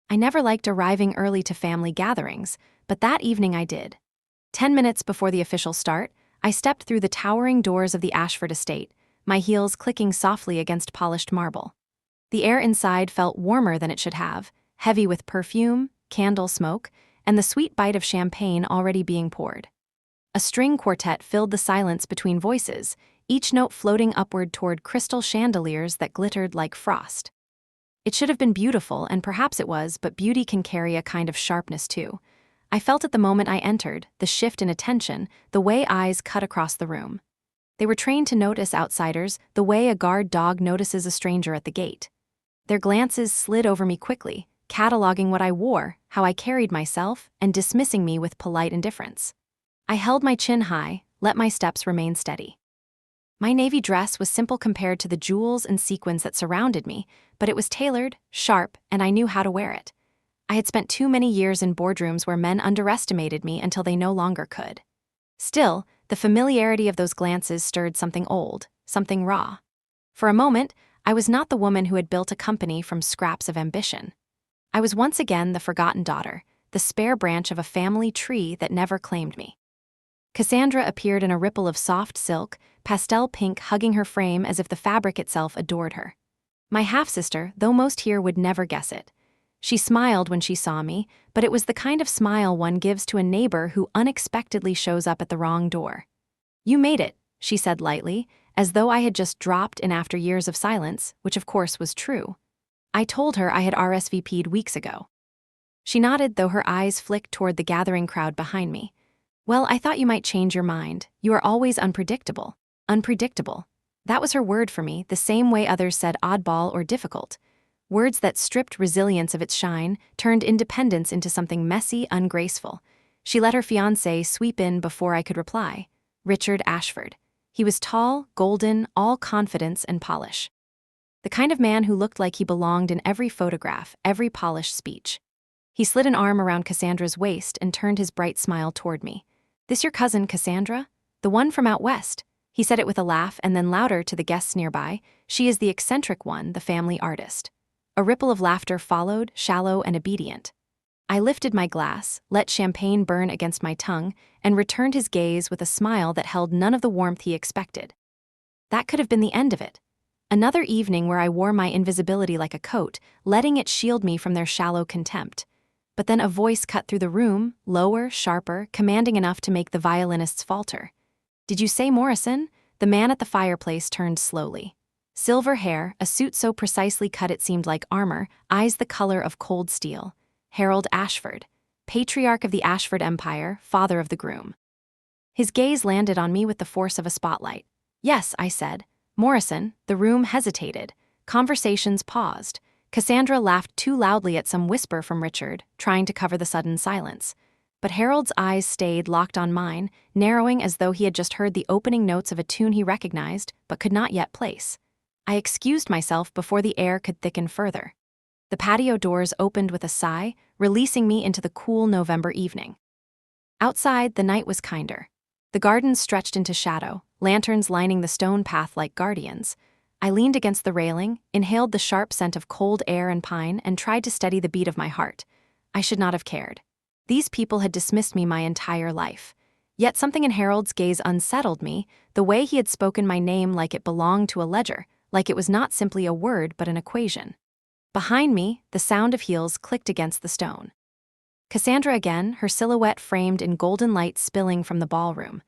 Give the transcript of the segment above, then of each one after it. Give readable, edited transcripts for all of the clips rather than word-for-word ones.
I never liked arriving early to family gatherings, but that evening I did. 10 minutes before the official start, I stepped through the towering doors of the Ashford estate, my heels clicking softly against polished marble. The air inside felt warmer than it should have, heavy with perfume, candle smoke, and the sweet bite of champagne already being poured. A string quartet filled the silence between voices, each note floating upward toward crystal chandeliers that glittered like frost. It should have been beautiful, and perhaps it was, but beauty can carry a kind of sharpness too. I felt at the moment I entered, the shift in attention, the way eyes cut across the room. They were trained to notice outsiders the way a guard dog notices a stranger at the gate. Their glances slid over me quickly, cataloging what I wore, how I carried myself, and dismissing me with polite indifference. I held my chin high, let my steps remain steady. My navy dress was simple compared to the jewels and sequins that surrounded me, but it was tailored, sharp, and I knew how to wear it. I had spent too many years in boardrooms where men underestimated me until they no longer could. Still, the familiarity of those glances stirred something old, something raw. For a moment, I was not the woman who had built a company from scraps of ambition. I was once again the forgotten daughter, the spare branch of a family tree that never claimed me. Cassandra appeared in a ripple of soft silk, pastel pink hugging her frame as if the fabric itself adored her. My half-sister, though most here would never guess it. She smiled when she saw me, but it was the kind of smile one gives to a neighbor who unexpectedly shows up at the wrong door. "You made it," she said lightly, as though I had just dropped in after years of silence, which of course was true. I told her I had RSVP'd weeks ago. She nodded, though her eyes flicked toward the gathering crowd behind me. "Well, I thought you might change your mind. You are always unpredictable." Unpredictable. That was her word for me, the same way others said oddball or difficult. Words that stripped resilience of its shine, turned independence into something messy, ungraceful. She let her fiancé sweep in before I could reply. Richard Ashford. He was tall, golden, all confidence and polish. The kind of man who looked like he belonged in every photograph, every polished speech. He slid an arm around Cassandra's waist and turned his bright smile toward me. "This your cousin, Cassandra? The one from out west?" He said it with a laugh, and then louder to the guests nearby, "She is the eccentric one, the family artist." A ripple of laughter followed, shallow and obedient. I lifted my glass, let champagne burn against my tongue, and returned his gaze with a smile that held none of the warmth he expected. That could have been the end of it. Another evening where I wore my invisibility like a coat, letting it shield me from their shallow contempt. But then a voice cut through the room, lower, sharper, commanding enough to make the violinists falter. "Did you say Morrison?" The man at the fireplace turned slowly. Silver hair, a suit so precisely cut it seemed like armor, eyes the color of cold steel. Harold Ashford, patriarch of the Ashford Empire, father of the groom. His gaze landed on me with the force of a spotlight. "Yes," I said. "Morrison." The room hesitated. Conversations paused. Cassandra laughed too loudly at some whisper from Richard, trying to cover the sudden silence. But Harold's eyes stayed locked on mine, narrowing as though he had just heard the opening notes of a tune he recognized, but could not yet place. I excused myself before the air could thicken further. The patio doors opened with a sigh, releasing me into the cool November evening. Outside, the night was kinder. The gardens stretched into shadow, lanterns lining the stone path like guardians. I leaned against the railing, inhaled the sharp scent of cold air and pine, and tried to steady the beat of my heart. I should not have cared. These people had dismissed me my entire life. Yet something in Harold's gaze unsettled me, the way he had spoken my name like it belonged to a ledger, like it was not simply a word but an equation. Behind me, the sound of heels clicked against the stone. Cassandra again, her silhouette framed in golden light spilling from the ballroom.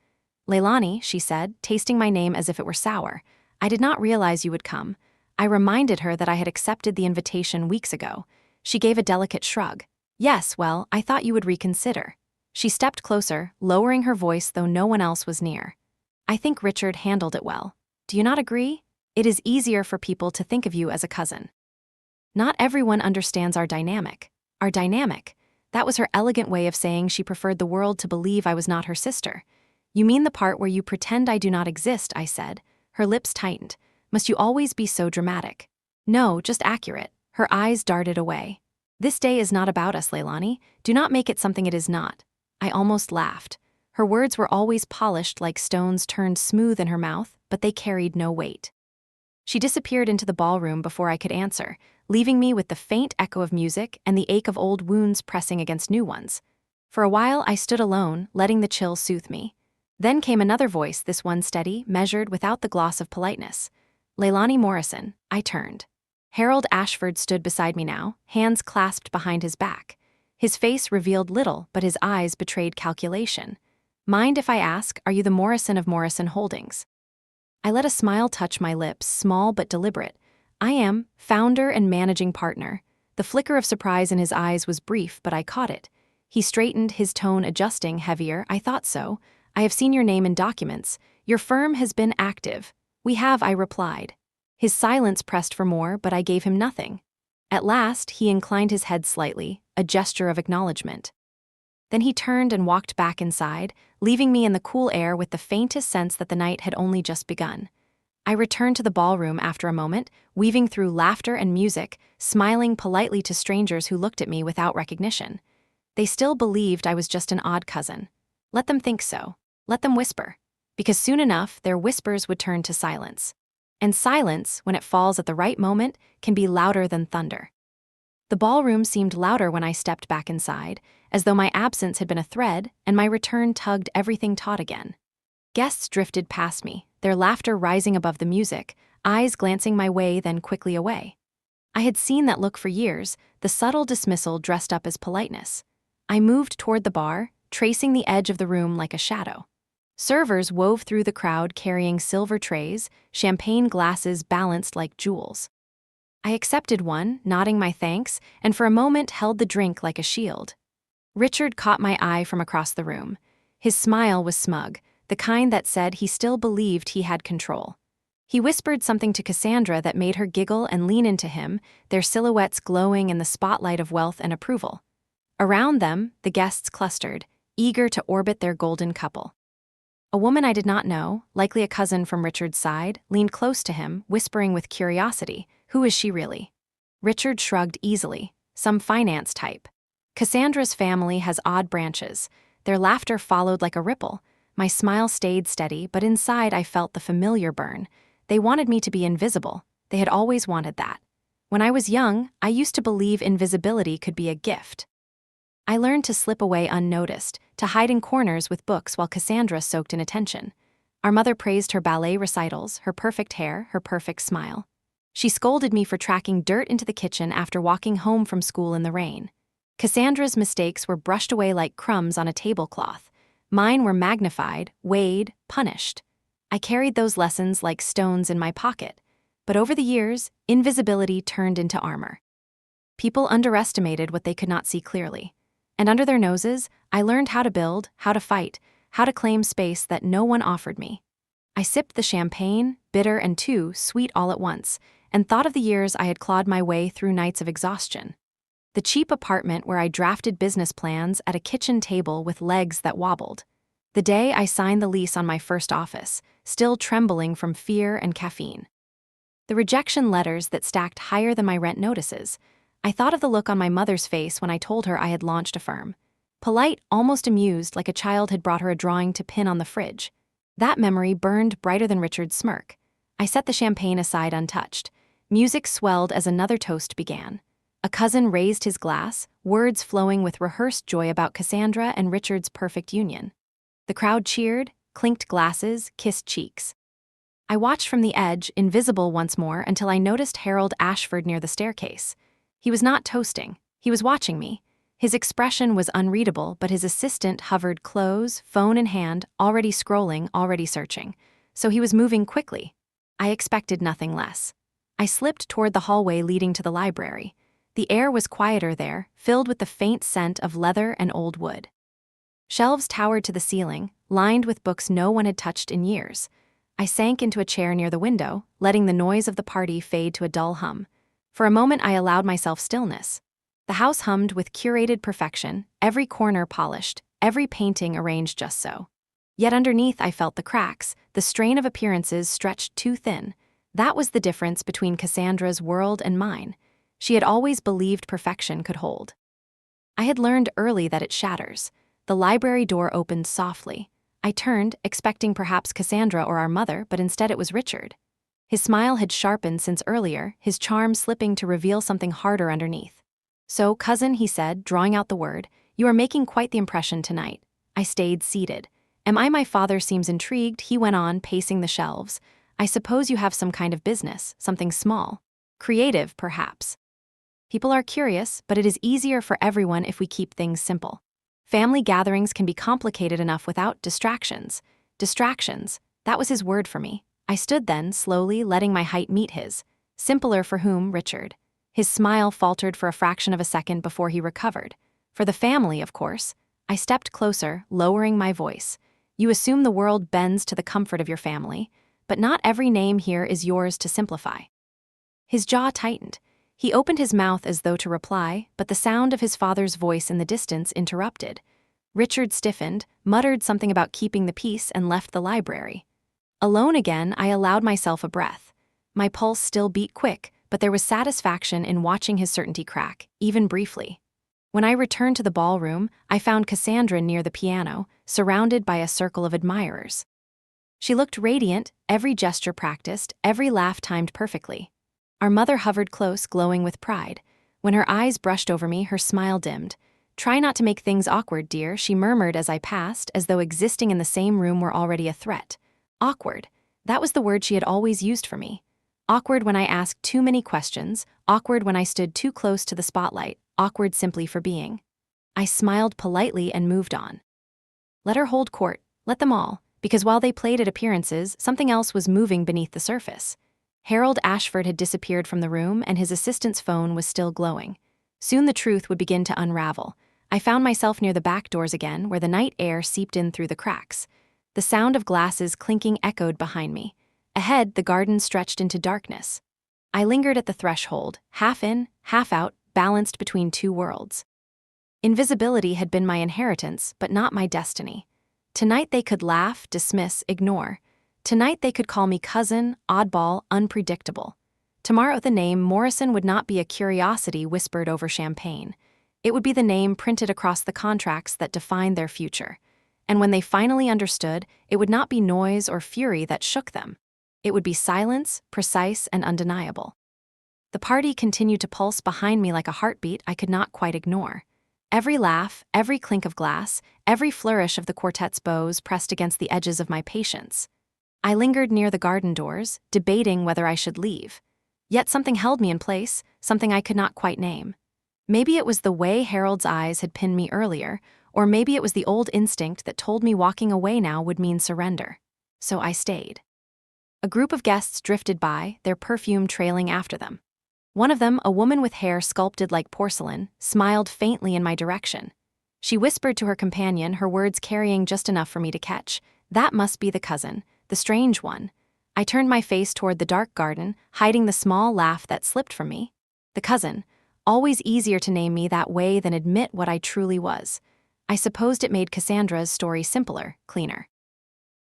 "Leilani," she said, tasting my name as if it were sour. "I did not realize you would come." I reminded her that I had accepted the invitation weeks ago. She gave a delicate shrug. "Yes, well, I thought you would reconsider." She stepped closer, lowering her voice though no one else was near. "I think Richard handled it well. Do you not agree? It is easier for people to think of you as a cousin." Not everyone understands our dynamic. Our dynamic. That was her elegant way of saying she preferred the world to believe I was not her sister. "You mean the part where you pretend I do not exist," I said. Her lips tightened. "Must you always be so dramatic?" "No, just accurate." Her eyes darted away. "This day is not about us, Leilani. Do not make it something it is not." I almost laughed. Her words were always polished like stones turned smooth in her mouth, but they carried no weight. She disappeared into the ballroom before I could answer, leaving me with the faint echo of music and the ache of old wounds pressing against new ones. For a while, I stood alone, letting the chill soothe me. Then came another voice, this one steady, measured, without the gloss of politeness. "Leilani Morrison." I turned. Harold Ashford stood beside me now, hands clasped behind his back. His face revealed little, but his eyes betrayed calculation. "Mind if I ask, are you the Morrison of Morrison Holdings?" I let a smile touch my lips, small but deliberate. "I am, founder and managing partner." The flicker of surprise in his eyes was brief, but I caught it. He straightened, his tone adjusting, heavier. "I thought so. I have seen your name in documents. Your firm has been active." "We have," I replied. His silence pressed for more, but I gave him nothing. At last, he inclined his head slightly, a gesture of acknowledgement. Then he turned and walked back inside, leaving me in the cool air with the faintest sense that the night had only just begun. I returned to the ballroom after a moment, weaving through laughter and music, smiling politely to strangers who looked at me without recognition. They still believed I was just an odd cousin. Let them think so. Let them whisper. Because soon enough, their whispers would turn to silence. And silence, when it falls at the right moment, can be louder than thunder. The ballroom seemed louder when I stepped back inside, as though my absence had been a thread and my return tugged everything taut again. Guests drifted past me, their laughter rising above the music, eyes glancing my way then quickly away. I had seen that look for years, the subtle dismissal dressed up as politeness. I moved toward the bar, tracing the edge of the room like a shadow. Servers wove through the crowd carrying silver trays, champagne glasses balanced like jewels. I accepted one, nodding my thanks, and for a moment held the drink like a shield. Richard caught my eye from across the room. His smile was smug, the kind that said he still believed he had control. He whispered something to Cassandra that made her giggle and lean into him, their silhouettes glowing in the spotlight of wealth and approval. Around them, the guests clustered, eager to orbit their golden couple. A woman I did not know, likely a cousin from Richard's side, leaned close to him, whispering with curiosity, "Who is she really?" Richard shrugged easily, "Some finance type." Cassandra's family has odd branches. Their laughter followed like a ripple. My smile stayed steady, but inside I felt the familiar burn. They wanted me to be invisible. They had always wanted that. When I was young, I used to believe invisibility could be a gift. I learned to slip away unnoticed, to hide in corners with books while Cassandra soaked in attention. Our mother praised her ballet recitals, her perfect hair, her perfect smile. She scolded me for tracking dirt into the kitchen after walking home from school in the rain. Cassandra's mistakes were brushed away like crumbs on a tablecloth. Mine were magnified, weighed, punished. I carried those lessons like stones in my pocket. But over the years, invisibility turned into armor. People underestimated what they could not see clearly. And under their noses, I learned how to build, how to fight, how to claim space that no one offered me. I sipped the champagne, bitter and too sweet all at once, and thought of the years I had clawed my way through nights of exhaustion. The cheap apartment where I drafted business plans at a kitchen table with legs that wobbled. The day I signed the lease on my first office, still trembling from fear and caffeine. The rejection letters that stacked higher than my rent notices. I thought of the look on my mother's face when I told her I had launched a firm. Polite, almost amused, like a child had brought her a drawing to pin on the fridge. That memory burned brighter than Richard's smirk. I set the champagne aside untouched. Music swelled as another toast began. A cousin raised his glass, words flowing with rehearsed joy about Cassandra and Richard's perfect union. The crowd cheered, clinked glasses, kissed cheeks. I watched from the edge, invisible once more, until I noticed Harold Ashford near the staircase. He was not toasting. He was watching me. His expression was unreadable, but his assistant hovered close, phone in hand, already scrolling, already searching. So he was moving quickly. I expected nothing less. I slipped toward the hallway leading to the library. The air was quieter there, filled with the faint scent of leather and old wood. Shelves towered to the ceiling, lined with books no one had touched in years. I sank into a chair near the window, letting the noise of the party fade to a dull hum. For a moment I allowed myself stillness. The house hummed with curated perfection, every corner polished, every painting arranged just so. Yet underneath I felt the cracks, the strain of appearances stretched too thin. That was the difference between Cassandra's world and mine. She had always believed perfection could hold. I had learned early that it shatters. The library door opened softly. I turned, expecting perhaps Cassandra or our mother, but instead it was Richard. His smile had sharpened since earlier, his charm slipping to reveal something harder underneath. "So, cousin," he said, drawing out the word, "you are making quite the impression tonight." I stayed seated. My father seems intrigued," he went on, pacing the shelves. "I suppose you have some kind of business, something small. Creative, perhaps." People are curious, but it is easier for everyone if we keep things simple. Family gatherings can be complicated enough without distractions. Distractions, that was his word for me. I stood then, slowly letting my height meet his. Simpler for whom, Richard? His smile faltered for a fraction of a second before he recovered. For the family, of course. I stepped closer, lowering my voice. "You assume the world bends to the comfort of your family, but not every name here is yours to simplify." His jaw tightened. He opened his mouth as though to reply, but the sound of his father's voice in the distance interrupted. Richard stiffened, muttered something about keeping the peace, and left the library. Alone again, I allowed myself a breath. My pulse still beat quick, but there was satisfaction in watching his certainty crack, even briefly. When I returned to the ballroom, I found Cassandra near the piano, surrounded by a circle of admirers. She looked radiant, every gesture practiced, every laugh timed perfectly. Our mother hovered close, glowing with pride. When her eyes brushed over me, her smile dimmed. "Try not to make things awkward, dear," she murmured as I passed, as though existing in the same room were already a threat. Awkward. That was the word she had always used for me. Awkward when I asked too many questions, awkward when I stood too close to the spotlight, awkward simply for being. I smiled politely and moved on. Let her hold court, let them all, because while they played at appearances, something else was moving beneath the surface. Harold Ashford had disappeared from the room, and his assistant's phone was still glowing. Soon the truth would begin to unravel. I found myself near the back doors again, where the night air seeped in through the cracks. The sound of glasses clinking echoed behind me. Ahead, the garden stretched into darkness. I lingered at the threshold, half in, half out, balanced between two worlds. Invisibility had been my inheritance, but not my destiny. Tonight they could laugh, dismiss, ignore. Tonight they could call me cousin, oddball, unpredictable. Tomorrow the name Morrison would not be a curiosity whispered over champagne. It would be the name printed across the contracts that defined their future. And when they finally understood, it would not be noise or fury that shook them. It would be silence, precise and undeniable. The party continued to pulse behind me like a heartbeat I could not quite ignore. Every laugh, every clink of glass, every flourish of the quartet's bows pressed against the edges of my patience. I lingered near the garden doors, debating whether I should leave. Yet something held me in place, something I could not quite name. Maybe it was the way Harold's eyes had pinned me earlier, or maybe it was the old instinct that told me walking away now would mean surrender. So I stayed. A group of guests drifted by, their perfume trailing after them. One of them, a woman with hair sculpted like porcelain, smiled faintly in my direction. She whispered to her companion, her words carrying just enough for me to catch. That must be the cousin, the strange one. I turned my face toward the dark garden, hiding the small laugh that slipped from me. The cousin. Always easier to name me that way than admit what I truly was. I supposed it made Cassandra's story simpler, cleaner.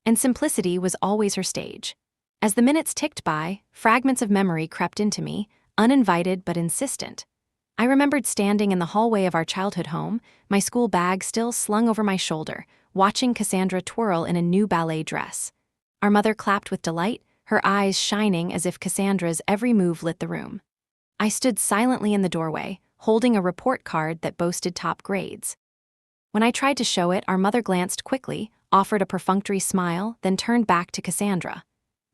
And simplicity was always her stage. As the minutes ticked by, fragments of memory crept into me, uninvited but insistent. I remembered standing in the hallway of our childhood home, my school bag still slung over my shoulder, watching Cassandra twirl in a new ballet dress. Our mother clapped with delight, her eyes shining as if Cassandra's every move lit the room. I stood silently in the doorway, holding a report card that boasted top grades. When I tried to show it, our mother glanced quickly, offered a perfunctory smile, then turned back to Cassandra.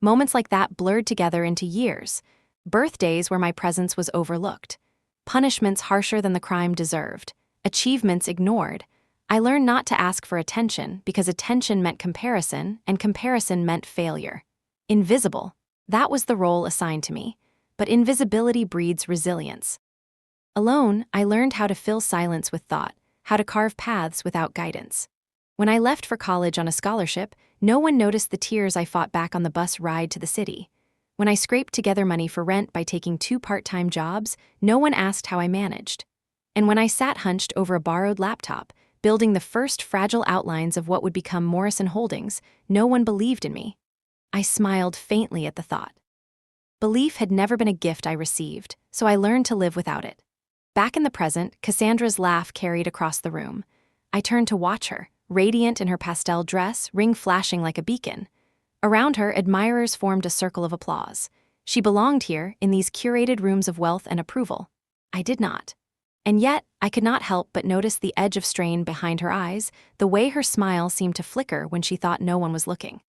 Moments like that blurred together into years. Birthdays where my presence was overlooked. Punishments harsher than the crime deserved. Achievements ignored. I learned not to ask for attention because attention meant comparison, and comparison meant failure. Invisible. That was the role assigned to me. But invisibility breeds resilience. Alone, I learned how to fill silence with thought, how to carve paths without guidance. When I left for college on a scholarship, no one noticed the tears I fought back on the bus ride to the city. When I scraped together money for rent by taking 2 part-time jobs, no one asked how I managed. And when I sat hunched over a borrowed laptop, building the first fragile outlines of what would become Morrison Holdings, no one believed in me. I smiled faintly at the thought. Belief had never been a gift I received, so I learned to live without it. Back in the present, Cassandra's laugh carried across the room. I turned to watch her, radiant in her pastel dress, ring flashing like a beacon. Around her, admirers formed a circle of applause. She belonged here, in these curated rooms of wealth and approval. I did not. And yet, I could not help but notice the edge of strain behind her eyes, the way her smile seemed to flicker when she thought no one was looking.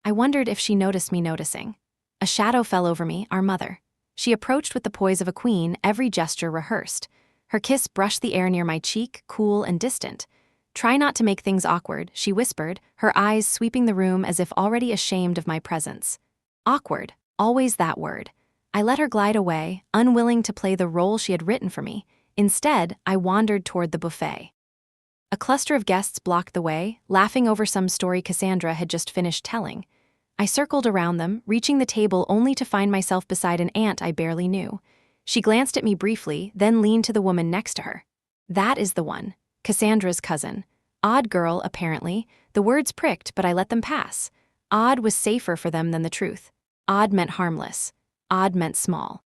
I wondered if she noticed me noticing. A shadow fell over me, our mother. She approached with the poise of a queen, every gesture rehearsed. Her kiss brushed the air near my cheek, cool and distant. "Try not to make things awkward," she whispered, her eyes sweeping the room as if already ashamed of my presence. Awkward, always that word. I let her glide away, unwilling to play the role she had written for me. Instead, I wandered toward the buffet. A cluster of guests blocked the way, laughing over some story Cassandra had just finished telling. I circled around them, reaching the table only to find myself beside an aunt I barely knew. She glanced at me briefly, then leaned to the woman next to her. "That is the one. Cassandra's cousin. Odd girl, apparently." The words pricked, but I let them pass. Odd was safer for them than the truth. Odd meant harmless. Odd meant small.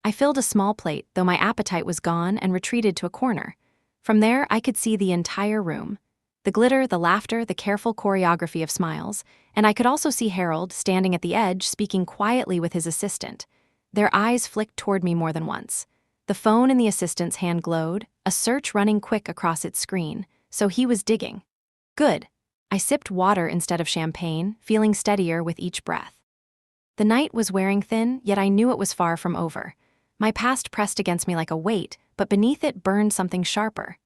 I filled a small plate, though my appetite was gone, and retreated to a corner. From there, I could see the entire room. The glitter, the laughter, the careful choreography of smiles, and I could also see Harold, standing at the edge, speaking quietly with his assistant. Their eyes flicked toward me more than once. The phone in the assistant's hand glowed, a search running quick across its screen, so he was digging. Good. I sipped water instead of champagne, feeling steadier with each breath. The night was wearing thin, yet I knew it was far from over. My past pressed against me like a weight, but beneath it burned something sharper.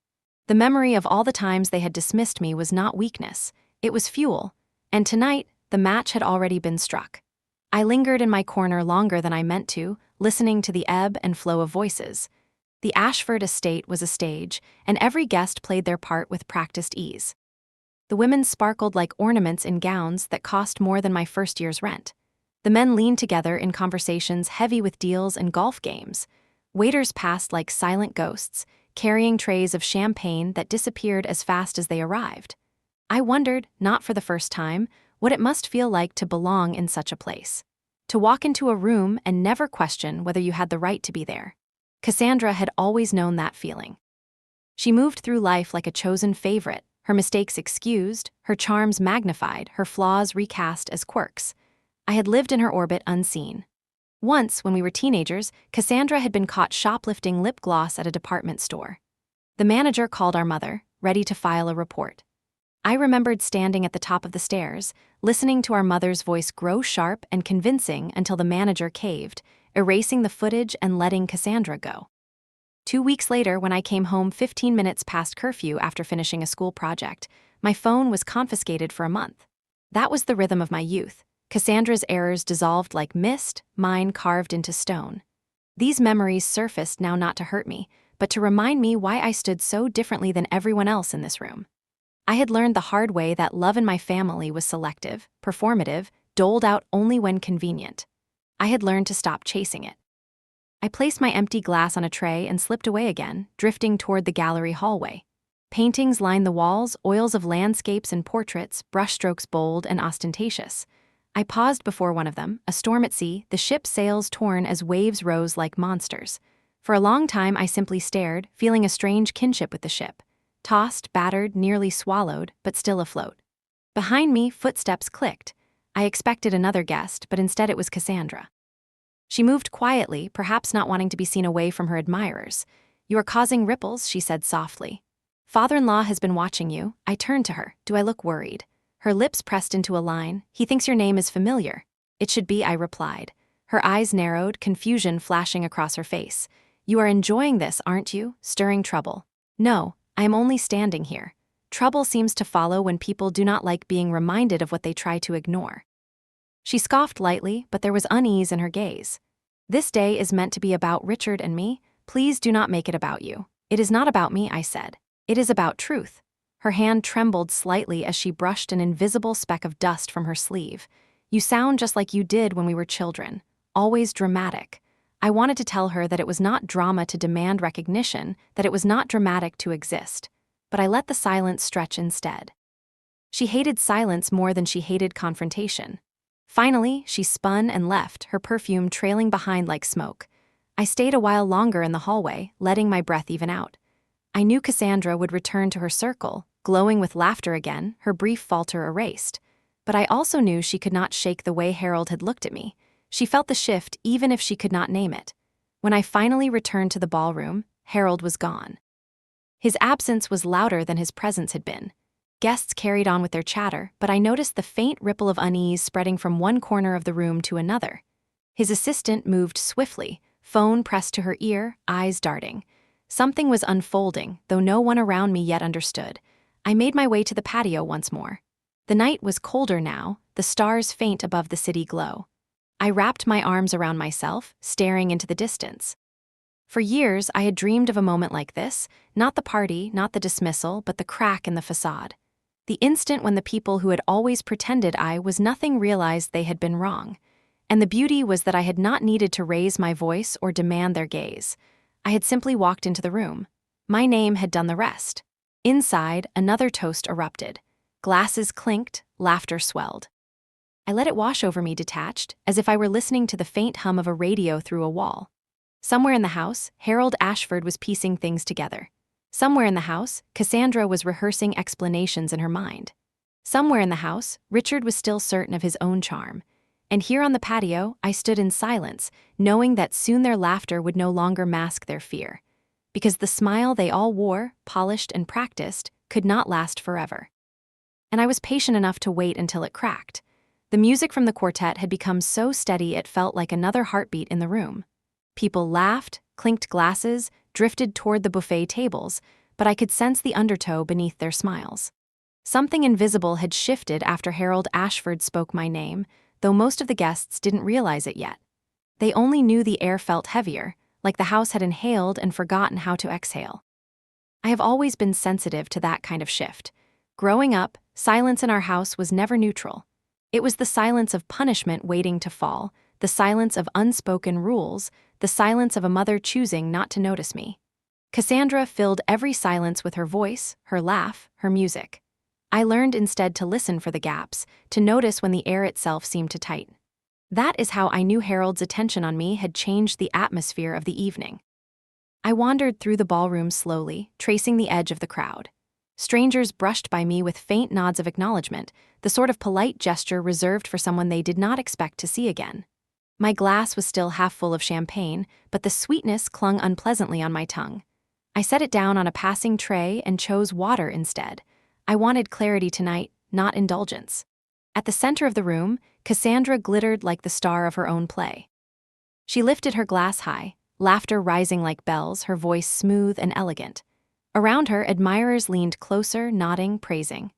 The memory of all the times they had dismissed me was not weakness, it was fuel, and tonight, the match had already been struck. I lingered in my corner longer than I meant to, listening to the ebb and flow of voices. The Ashford estate was a stage, and every guest played their part with practiced ease. The women sparkled like ornaments in gowns that cost more than my first year's rent. The men leaned together in conversations heavy with deals and golf games. Waiters passed like silent ghosts, carrying trays of champagne that disappeared as fast as they arrived. I wondered, not for the first time, what it must feel like to belong in such a place. To walk into a room and never question whether you had the right to be there. Cassandra had always known that feeling. She moved through life like a chosen favorite, her mistakes excused, her charms magnified, her flaws recast as quirks. I had lived in her orbit unseen. Once, when we were teenagers, Cassandra had been caught shoplifting lip gloss at a department store. The manager called our mother, ready to file a report. I remembered standing at the top of the stairs, listening to our mother's voice grow sharp and convincing until the manager caved, erasing the footage and letting Cassandra go. 2 weeks later, when I came home 15 minutes past curfew after finishing a school project, my phone was confiscated for a month. That was the rhythm of my youth. Cassandra's errors dissolved like mist, mine carved into stone. These memories surfaced now not to hurt me, but to remind me why I stood so differently than everyone else in this room. I had learned the hard way that love in my family was selective, performative, doled out only when convenient. I had learned to stop chasing it. I placed my empty glass on a tray and slipped away again, drifting toward the gallery hallway. Paintings lined the walls, oils of landscapes and portraits, brushstrokes bold and ostentatious. I paused before one of them, a storm at sea, the ship's sails torn as waves rose like monsters. For a long time I simply stared, feeling a strange kinship with the ship. Tossed, battered, nearly swallowed, but still afloat. Behind me, footsteps clicked. I expected another guest, but instead it was Cassandra. She moved quietly, perhaps not wanting to be seen away from her admirers. "You are causing ripples," she said softly. "Father-in-law has been watching you." I turned to her. "Do I look worried?" Her lips pressed into a line. "He thinks your name is familiar." "It should be," I replied. Her eyes narrowed, confusion flashing across her face. "You are enjoying this, aren't you? Stirring trouble." "No, I am only standing here." Trouble seems to follow when people do not like being reminded of what they try to ignore. She scoffed lightly, but there was unease in her gaze. "This day is meant to be about Richard and me. Please do not make it about you." "It is not about me," I said. "It is about truth." Her hand trembled slightly as she brushed an invisible speck of dust from her sleeve. "You sound just like you did when we were children. Always dramatic." I wanted to tell her that it was not drama to demand recognition, that it was not dramatic to exist. But I let the silence stretch instead. She hated silence more than she hated confrontation. Finally, she spun and left, her perfume trailing behind like smoke. I stayed a while longer in the hallway, letting my breath even out. I knew Cassandra would return to her circle, glowing with laughter again, her brief falter erased. But I also knew she could not shake the way Harold had looked at me. She felt the shift even if she could not name it. When I finally returned to the ballroom, Harold was gone. His absence was louder than his presence had been. Guests carried on with their chatter, but I noticed the faint ripple of unease spreading from one corner of the room to another. His assistant moved swiftly, phone pressed to her ear, eyes darting. Something was unfolding, though no one around me yet understood. I made my way to the patio once more. The night was colder now, the stars faint above the city glow. I wrapped my arms around myself, staring into the distance. For years, I had dreamed of a moment like this, not the party, not the dismissal, but the crack in the facade. The instant when the people who had always pretended I was nothing realized they had been wrong. And the beauty was that I had not needed to raise my voice or demand their gaze. I had simply walked into the room. My name had done the rest. Inside, another toast erupted. Glasses clinked, laughter swelled. I let it wash over me detached, as if I were listening to the faint hum of a radio through a wall. Somewhere in the house, Harold Ashford was piecing things together. Somewhere in the house, Cassandra was rehearsing explanations in her mind. Somewhere in the house, Richard was still certain of his own charm. And here on the patio, I stood in silence, knowing that soon their laughter would no longer mask their fear. Because the smile they all wore, polished and practiced, could not last forever. And I was patient enough to wait until it cracked. The music from the quartet had become so steady it felt like another heartbeat in the room. People laughed, clinked glasses, drifted toward the buffet tables, but I could sense the undertow beneath their smiles. Something invisible had shifted after Harold Ashford spoke my name, though most of the guests didn't realize it yet. They only knew the air felt heavier, like the house had inhaled and forgotten how to exhale. I have always been sensitive to that kind of shift. Growing up, silence in our house was never neutral. It was the silence of punishment waiting to fall, the silence of unspoken rules, the silence of a mother choosing not to notice me. Cassandra filled every silence with her voice, her laugh, her music. I learned instead to listen for the gaps, to notice when the air itself seemed to tighten. That is how I knew Harold's attention on me had changed the atmosphere of the evening. I wandered through the ballroom slowly, tracing the edge of the crowd. Strangers brushed by me with faint nods of acknowledgement, the sort of polite gesture reserved for someone they did not expect to see again. My glass was still half full of champagne, but the sweetness clung unpleasantly on my tongue. I set it down on a passing tray and chose water instead. I wanted clarity tonight, not indulgence. At the center of the room, Cassandra glittered like the star of her own play. She lifted her glass high, laughter rising like bells, her voice smooth and elegant. Around her, admirers leaned closer, nodding, praising.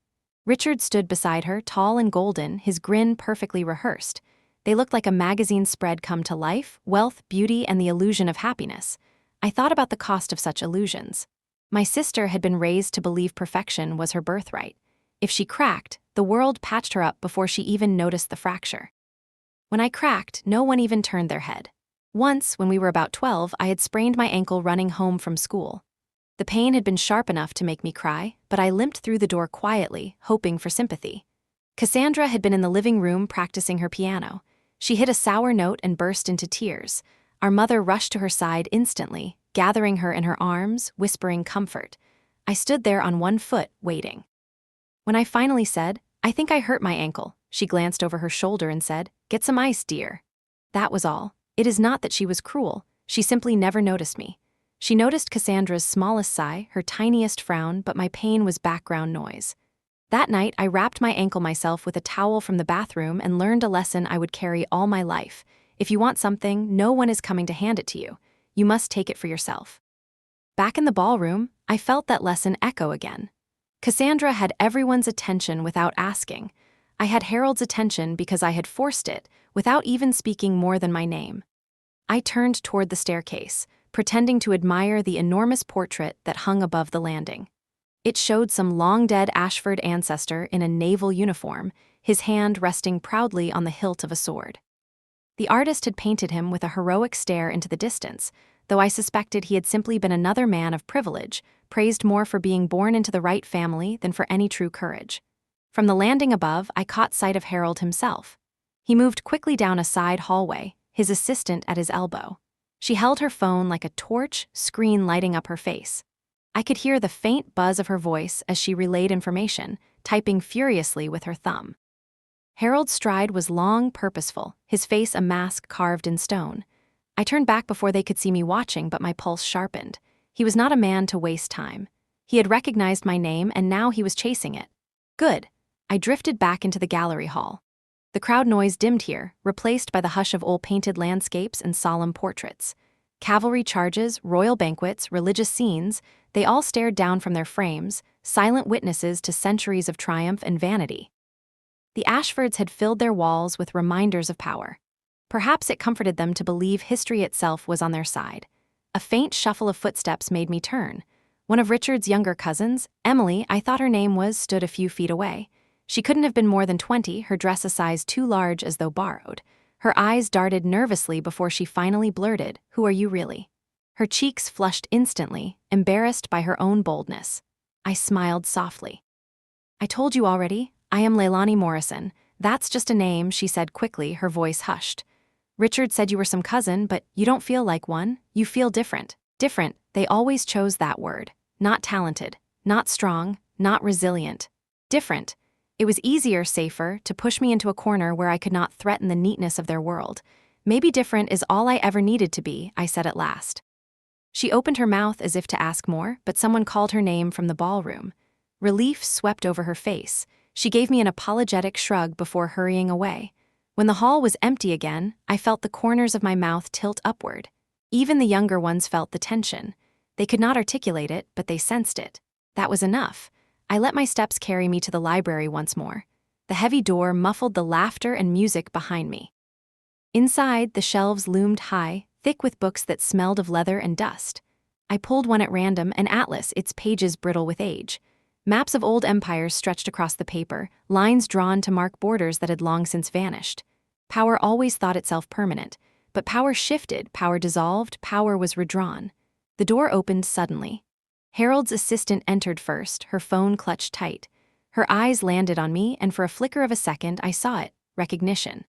Richard stood beside her, tall and golden, his grin perfectly rehearsed. They looked like a magazine spread come to life, wealth, beauty, and the illusion of happiness. I thought about the cost of such illusions. My sister had been raised to believe perfection was her birthright. If she cracked, the world patched her up before she even noticed the fracture. When I cracked, no one even turned their head. Once, when we were about 12, I had sprained my ankle running home from school. The pain had been sharp enough to make me cry, but I limped through the door quietly, hoping for sympathy. Cassandra had been in the living room practicing her piano. She hit a sour note and burst into tears. Our mother rushed to her side instantly, gathering her in her arms, whispering comfort. I stood there on one foot, waiting. When I finally said, "I think I hurt my ankle," she glanced over her shoulder and said, "Get some ice, dear." That was all. It is not that she was cruel, she simply never noticed me. She noticed Cassandra's smallest sigh, her tiniest frown, but my pain was background noise. That night, I wrapped my ankle myself with a towel from the bathroom and learned a lesson I would carry all my life. If you want something, no one is coming to hand it to you. You must take it for yourself. Back in the ballroom, I felt that lesson echo again. Cassandra had everyone's attention without asking. I had Harold's attention because I had forced it, without even speaking more than my name. I turned toward the staircase, pretending to admire the enormous portrait that hung above the landing. It showed some long-dead Ashford ancestor in a naval uniform, his hand resting proudly on the hilt of a sword. The artist had painted him with a heroic stare into the distance, though I suspected he had simply been another man of privilege, praised more for being born into the right family than for any true courage. From the landing above, I caught sight of Harold himself. He moved quickly down a side hallway, his assistant at his elbow. She held her phone like a torch, screen lighting up her face. I could hear the faint buzz of her voice as she relayed information, typing furiously with her thumb. Harold's stride was long, purposeful, his face a mask carved in stone. I turned back before they could see me watching, but my pulse sharpened. He was not a man to waste time. He had recognized my name, and now he was chasing it. Good. I drifted back into the gallery hall. The crowd noise dimmed here, replaced by the hush of old painted landscapes and solemn portraits. Cavalry charges, royal banquets, religious scenes, they all stared down from their frames, silent witnesses to centuries of triumph and vanity. The Ashfords had filled their walls with reminders of power. Perhaps it comforted them to believe history itself was on their side. A faint shuffle of footsteps made me turn. One of Richard's younger cousins, Emily, I thought her name was, stood a few feet away. She couldn't have been more than 20, her dress a size too large as though borrowed. Her eyes darted nervously before she finally blurted, "Who are you really?" Her cheeks flushed instantly, embarrassed by her own boldness. I smiled softly. "I told you already, I am Leilani Morrison. That's just a name," she said quickly, her voice hushed. "Richard said you were some cousin, but you don't feel like one. You feel different." Different, they always chose that word. Not talented, not strong, not resilient. Different. It was easier, safer, to push me into a corner where I could not threaten the neatness of their world. "Maybe different is all I ever needed to be," I said at last. She opened her mouth as if to ask more, but someone called her name from the ballroom. Relief swept over her face. She gave me an apologetic shrug before hurrying away. When the hall was empty again, I felt the corners of my mouth tilt upward. Even the younger ones felt the tension. They could not articulate it, but they sensed it. That was enough. I let my steps carry me to the library once more. The heavy door muffled the laughter and music behind me. Inside, the shelves loomed high, thick with books that smelled of leather and dust. I pulled one at random, an atlas, its pages brittle with age. Maps of old empires stretched across the paper, lines drawn to mark borders that had long since vanished. Power always thought itself permanent, but power shifted, power dissolved, power was redrawn. The door opened suddenly. Harold's assistant entered first, her phone clutched tight. Her eyes landed on me, and for a flicker of a second I saw it, recognition.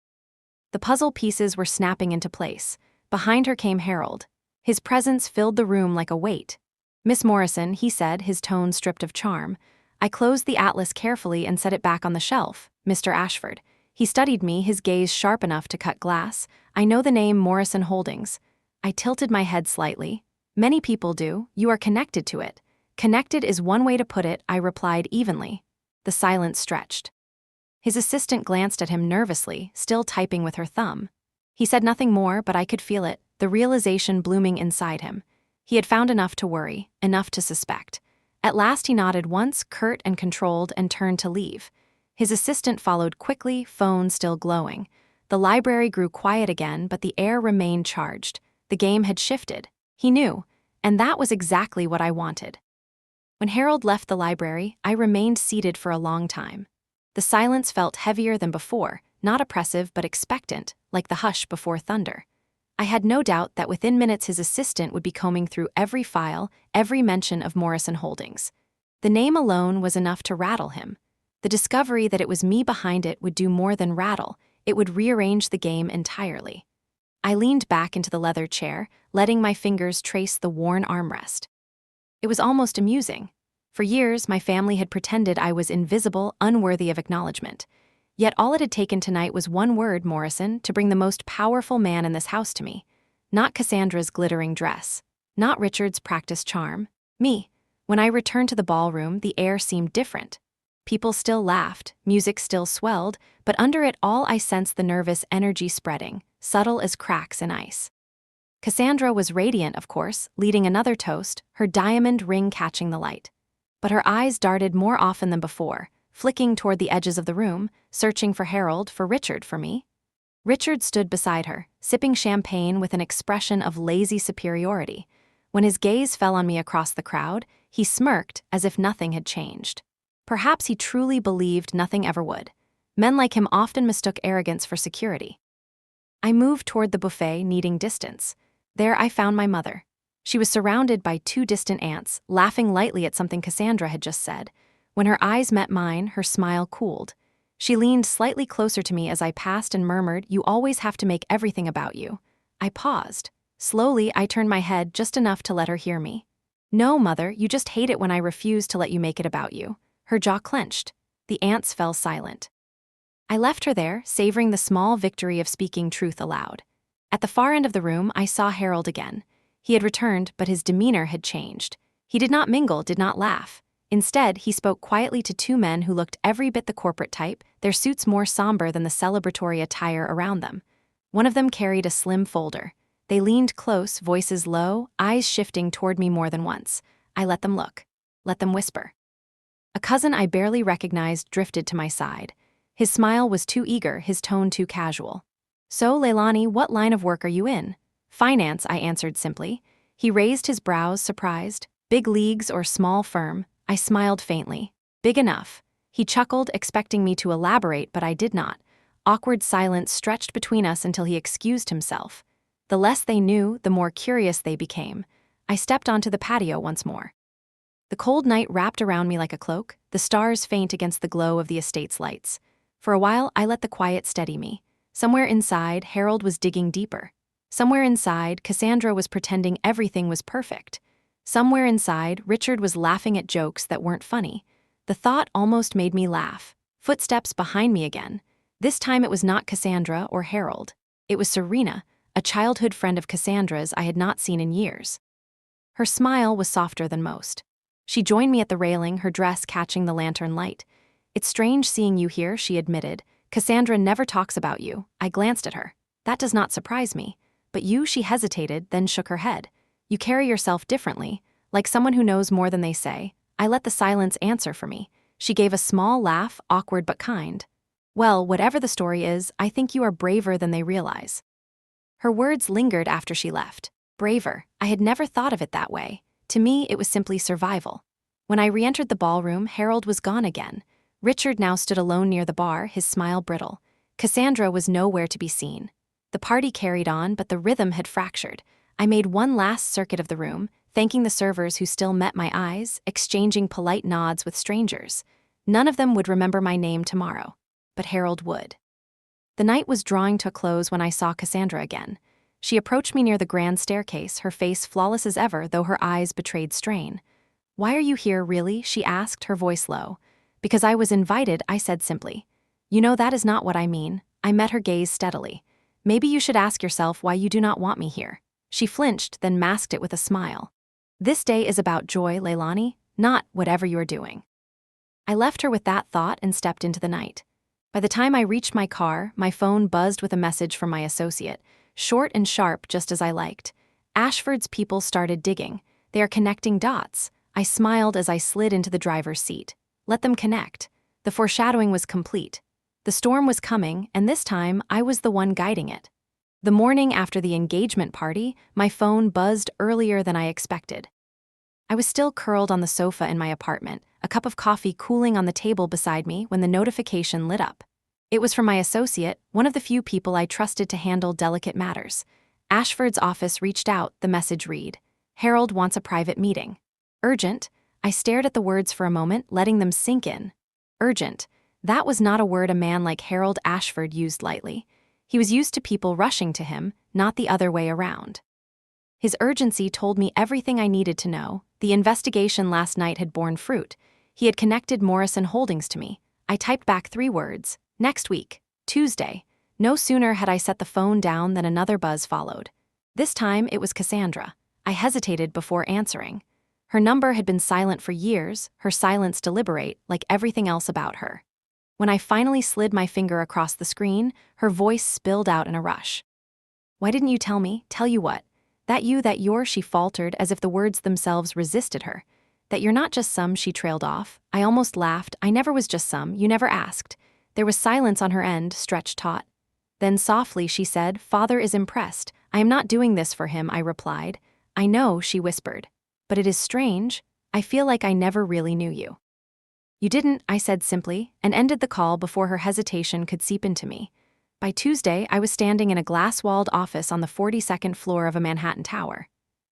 The puzzle pieces were snapping into place. Behind her came Harold. His presence filled the room like a weight. "Miss Morrison," he said, his tone stripped of charm. I closed the atlas carefully and set it back on the shelf. "Mr. Ashford." He studied me, his gaze sharp enough to cut glass. "I know the name Morrison Holdings." I tilted my head slightly. "Many people do. You are connected to it." "Connected is one way to put it," I replied evenly. The silence stretched. His assistant glanced at him nervously, still typing with her thumb. He said nothing more, but I could feel it, the realization blooming inside him. He had found enough to worry, enough to suspect. At last he nodded once, curt and controlled, and turned to leave. His assistant followed quickly, phone still glowing. The library grew quiet again, but the air remained charged. The game had shifted. He knew, and that was exactly what I wanted. When Harold left the library, I remained seated for a long time. The silence felt heavier than before, not oppressive but expectant, like the hush before thunder. I had no doubt that within minutes his assistant would be combing through every file, every mention of Morrison Holdings. The name alone was enough to rattle him. The discovery that it was me behind it would do more than rattle, it would rearrange the game entirely. I leaned back into the leather chair, letting my fingers trace the worn armrest. It was almost amusing. For years, my family had pretended I was invisible, unworthy of acknowledgement. Yet all it had taken tonight was one word, Morrison, to bring the most powerful man in this house to me. Not Cassandra's glittering dress. Not Richard's practiced charm. Me. When I returned to the ballroom, the air seemed different. People still laughed, music still swelled, but under it all I sensed the nervous energy spreading, subtle as cracks in ice. Cassandra was radiant, of course, leading another toast, her diamond ring catching the light. But her eyes darted more often than before, flicking toward the edges of the room, searching for Harold, for Richard, for me. Richard stood beside her, sipping champagne with an expression of lazy superiority. When his gaze fell on me across the crowd, he smirked as if nothing had changed. Perhaps he truly believed nothing ever would. Men like him often mistook arrogance for security. I moved toward the buffet, needing distance. There I found my mother. She was surrounded by two distant aunts, laughing lightly at something Cassandra had just said. When her eyes met mine, her smile cooled. She leaned slightly closer to me as I passed and murmured, "You always have to make everything about you." I paused. Slowly, I turned my head just enough to let her hear me. "No, Mother, you just hate it when I refuse to let you make it about you." Her jaw clenched. The aunts fell silent. I left her there, savoring the small victory of speaking truth aloud. At the far end of the room, I saw Harold again. He had returned, but his demeanor had changed. He did not mingle, did not laugh. Instead, he spoke quietly to two men who looked every bit the corporate type, their suits more somber than the celebratory attire around them. One of them carried a slim folder. They leaned close, voices low, eyes shifting toward me more than once. I let them look. Let them whisper. A cousin I barely recognized drifted to my side. His smile was too eager, his tone too casual. "So, Leilani, what line of work are you in?" "Finance," I answered simply. He raised his brows, surprised. "Big leagues or small firm?" I smiled faintly. "Big enough." He chuckled, expecting me to elaborate, but I did not. Awkward silence stretched between us until he excused himself. The less they knew, the more curious they became. I stepped onto the patio once more. The cold night wrapped around me like a cloak, the stars faint against the glow of the estate's lights. For a while, I let the quiet steady me. Somewhere inside, Harold was digging deeper. Somewhere inside, Cassandra was pretending everything was perfect. Somewhere inside, Richard was laughing at jokes that weren't funny. The thought almost made me laugh. Footsteps behind me again. This time it was not Cassandra or Harold. It was Serena, a childhood friend of Cassandra's I had not seen in years. Her smile was softer than most. She joined me at the railing, her dress catching the lantern light. "It's strange seeing you here," she admitted. "Cassandra never talks about you." I glanced at her. "That does not surprise me. But you," she hesitated, then shook her head. "You carry yourself differently, like someone who knows more than they say." I let the silence answer for me. She gave a small laugh, awkward but kind. "Well, whatever the story is, I think you are braver than they realize." Her words lingered after she left. Braver. I had never thought of it that way. To me, it was simply survival. When I re-entered the ballroom, Harold was gone again. Richard now stood alone near the bar, his smile brittle. Cassandra was nowhere to be seen. The party carried on, but the rhythm had fractured. I made one last circuit of the room, thanking the servers who still met my eyes, exchanging polite nods with strangers. None of them would remember my name tomorrow, but Harold would. The night was drawing to a close when I saw Cassandra again. She approached me near the grand staircase, her face flawless as ever, though her eyes betrayed strain. "Why are you here, really?" she asked, her voice low. "Because I was invited," I said simply. "You know that is not what I mean." I met her gaze steadily. "Maybe you should ask yourself why you do not want me here." She flinched, then masked it with a smile. "This day is about joy, Leilani, not whatever you are doing." I left her with that thought and stepped into the night. By the time I reached my car, my phone buzzed with a message from my associate, short and sharp just as I liked. "Ashford's people started digging. They are connecting dots." I smiled as I slid into the driver's seat. Let them connect. The foreshadowing was complete. The storm was coming, and this time I was the one guiding it. The morning after the engagement party, my phone buzzed earlier than I expected. I was still curled on the sofa in my apartment, a cup of coffee cooling on the table beside me when the notification lit up. It was from my associate, one of the few people I trusted to handle delicate matters. Ashford's office reached out, the message read. "Harold wants a private meeting." Urgent. I stared at the words for a moment, letting them sink in. Urgent. That was not a word a man like Harold Ashford used lightly. He was used to people rushing to him, not the other way around. His urgency told me everything I needed to know. The investigation last night had borne fruit. He had connected Morrison Holdings to me. I typed back 3 words. "Next week. Tuesday." No sooner had I set the phone down than another buzz followed. This time it was Cassandra. I hesitated before answering. Her number had been silent for years, her silence deliberate, like everything else about her. When I finally slid my finger across the screen, her voice spilled out in a rush. "Why didn't you tell me? Tell you what?" "That you're," she faltered, as if the words themselves resisted her. "That you're not just some," she trailed off. I almost laughed. "I never was just some. You never asked." There was silence on her end, stretched taut. Then softly she said, "Father is impressed. I am not doing this for him," I replied. "I know," she whispered. "But it is strange. I feel like I never really knew you." "You didn't," I said simply, and ended the call before her hesitation could seep into me. By Tuesday, I was standing in a glass-walled office on the 42nd floor of a Manhattan tower.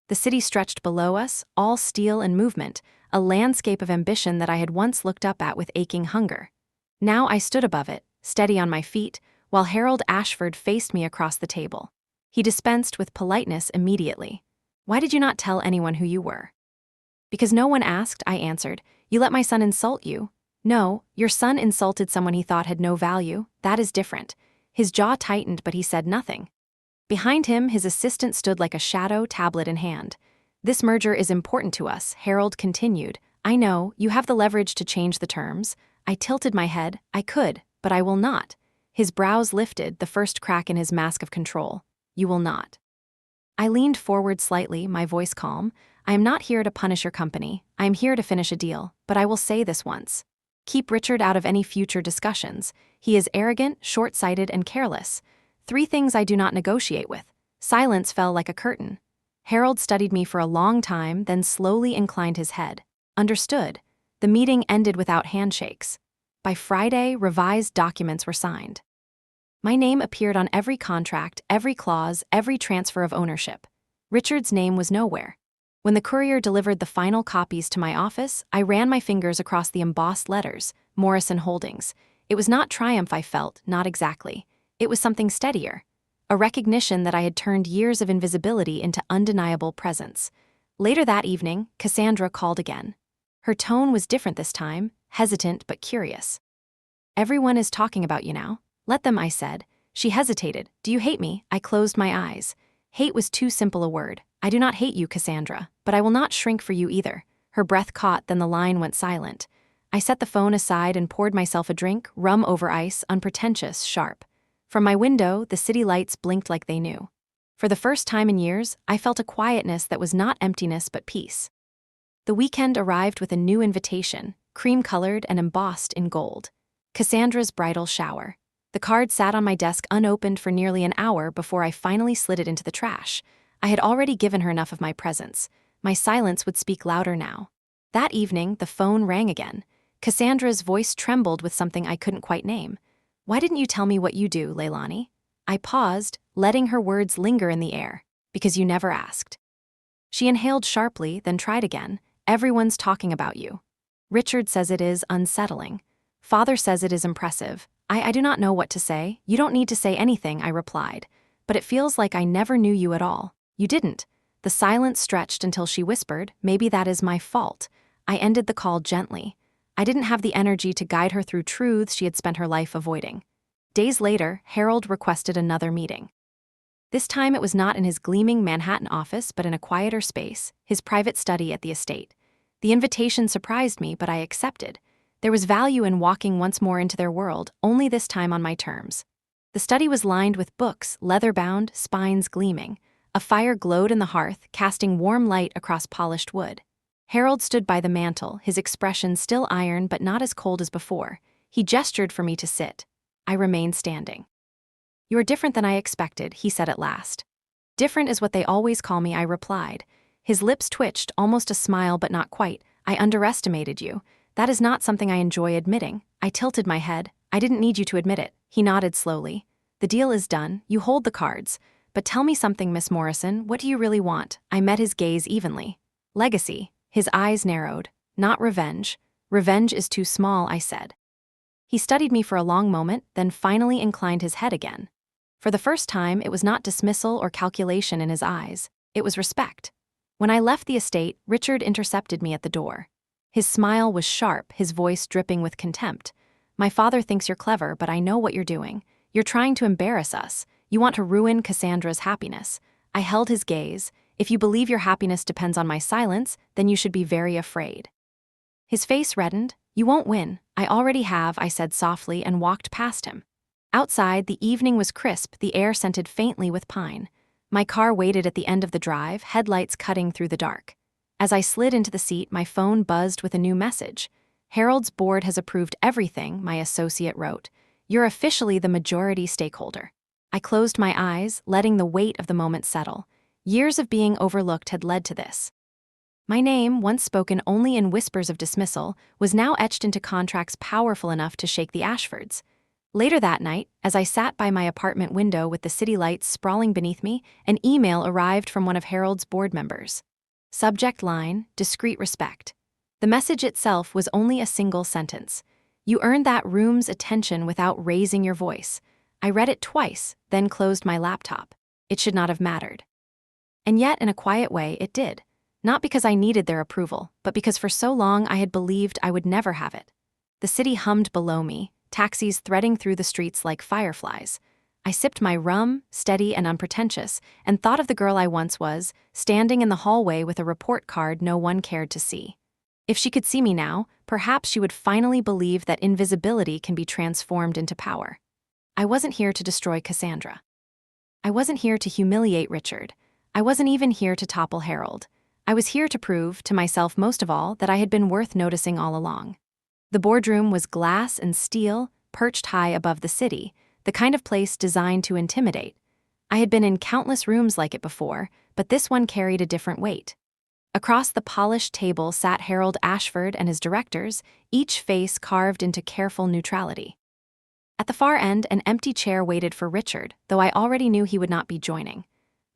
The city stretched below us, all steel and movement, a landscape of ambition that I had once looked up at with aching hunger. Now I stood above it, steady on my feet, while Harold Ashford faced me across the table. He dispensed with politeness immediately. "Why did you not tell anyone who you were?" "Because no one asked," I answered. "You let my son insult you." No, your son insulted someone he thought had no value. That is different. His jaw tightened, but he said nothing. Behind him, his assistant stood like a shadow, tablet in hand. This merger is important to us, Harold continued. I know, you have the leverage to change the terms. I tilted my head. I could, but I will not. His brows lifted, the first crack in his mask of control. You will not. I leaned forward slightly, my voice calm. I am not here to punish your company. I am here to finish a deal, but I will say this once. Keep Richard out of any future discussions. He is arrogant, short-sighted, and careless. 3 things I do not negotiate with. Silence fell like a curtain. Harold studied me for a long time, then slowly inclined his head. Understood. The meeting ended without handshakes. By Friday, revised documents were signed. My name appeared on every contract, every clause, every transfer of ownership. Richard's name was nowhere. When the courier delivered the final copies to my office, I ran my fingers across the embossed letters, Morrison Holdings. It was not triumph I felt, not exactly. It was something steadier. A recognition that I had turned years of invisibility into undeniable presence. Later that evening, Cassandra called again. Her tone was different this time, hesitant but curious. Everyone is talking about you now. Let them, I said. She hesitated. Do you hate me? I closed my eyes. Hate was too simple a word. I do not hate you, Cassandra, but I will not shrink for you either. Her breath caught, then the line went silent. I set the phone aside and poured myself a drink, rum over ice, unpretentious, sharp. From my window, the city lights blinked like they knew. For the first time in years, I felt a quietness that was not emptiness but peace. The weekend arrived with a new invitation, cream-colored and embossed in gold. Cassandra's bridal shower. The card sat on my desk unopened for nearly an hour before I finally slid it into the trash. I had already given her enough of my presence. My silence would speak louder now. That evening, the phone rang again. Cassandra's voice trembled with something I couldn't quite name. Why didn't you tell me what you do, Leilani? I paused, letting her words linger in the air. Because you never asked. She inhaled sharply, then tried again. Everyone's talking about you. Richard says it is unsettling. Father says it is impressive. I do not know what to say. You don't need to say anything, I replied. But it feels like I never knew you at all. You didn't. The silence stretched until she whispered, maybe that is my fault. I ended the call gently. I didn't have the energy to guide her through truths she had spent her life avoiding. Days later, Harold requested another meeting. This time it was not in his gleaming Manhattan office but in a quieter space, his private study at the estate. The invitation surprised me, but I accepted. There was value in walking once more into their world, only this time on my terms. The study was lined with books, leather-bound, spines gleaming. A fire glowed in the hearth, casting warm light across polished wood. Harold stood by the mantel, his expression still iron but not as cold as before. He gestured for me to sit. I remained standing. You are different than I expected, he said at last. Different is what they always call me, I replied. His lips twitched, almost a smile but not quite. I underestimated you. That is not something I enjoy admitting. I tilted my head. I didn't need you to admit it. He nodded slowly. The deal is done. You hold the cards. But tell me something, Miss Morrison. What do you really want? I met his gaze evenly. Legacy. His eyes narrowed. Not revenge. Revenge is too small, I said. He studied me for a long moment, then finally inclined his head again. For the first time, it was not dismissal or calculation in his eyes. It was respect. When I left the estate, Richard intercepted me at the door. His smile was sharp, his voice dripping with contempt. My father thinks you're clever, but I know what you're doing. You're trying to embarrass us. You want to ruin Cassandra's happiness. I held his gaze. If you believe your happiness depends on my silence, then you should be very afraid. His face reddened. You won't win. I already have, I said softly and walked past him. Outside, the evening was crisp, the air scented faintly with pine. My car waited at the end of the drive, headlights cutting through the dark. As I slid into the seat, my phone buzzed with a new message. Harold's board has approved everything, my associate wrote. You're officially the majority stakeholder. I closed my eyes, letting the weight of the moment settle. Years of being overlooked had led to this. My name, once spoken only in whispers of dismissal, was now etched into contracts powerful enough to shake the Ashfords. Later that night, as I sat by my apartment window with the city lights sprawling beneath me, an email arrived from one of Harold's board members. Subject line, discreet respect. The message itself was only a single sentence. You earned that room's attention without raising your voice. I read it twice, then closed my laptop. It should not have mattered. And yet, in a quiet way, it did. Not because I needed their approval, but because for so long I had believed I would never have it. The city hummed below me, taxis threading through the streets like fireflies. I sipped my rum, steady and unpretentious, and thought of the girl I once was, standing in the hallway with a report card no one cared to see. If she could see me now, perhaps she would finally believe that invisibility can be transformed into power. I wasn't here to destroy Cassandra. I wasn't here to humiliate Richard. I wasn't even here to topple Harold. I was here to prove, to myself most of all, that I had been worth noticing all along. The boardroom was glass and steel, perched high above the city, the kind of place designed to intimidate. I had been in countless rooms like it before, but this one carried a different weight. Across the polished table sat Harold Ashford and his directors, each face carved into careful neutrality. At the far end, an empty chair waited for Richard, though I already knew he would not be joining.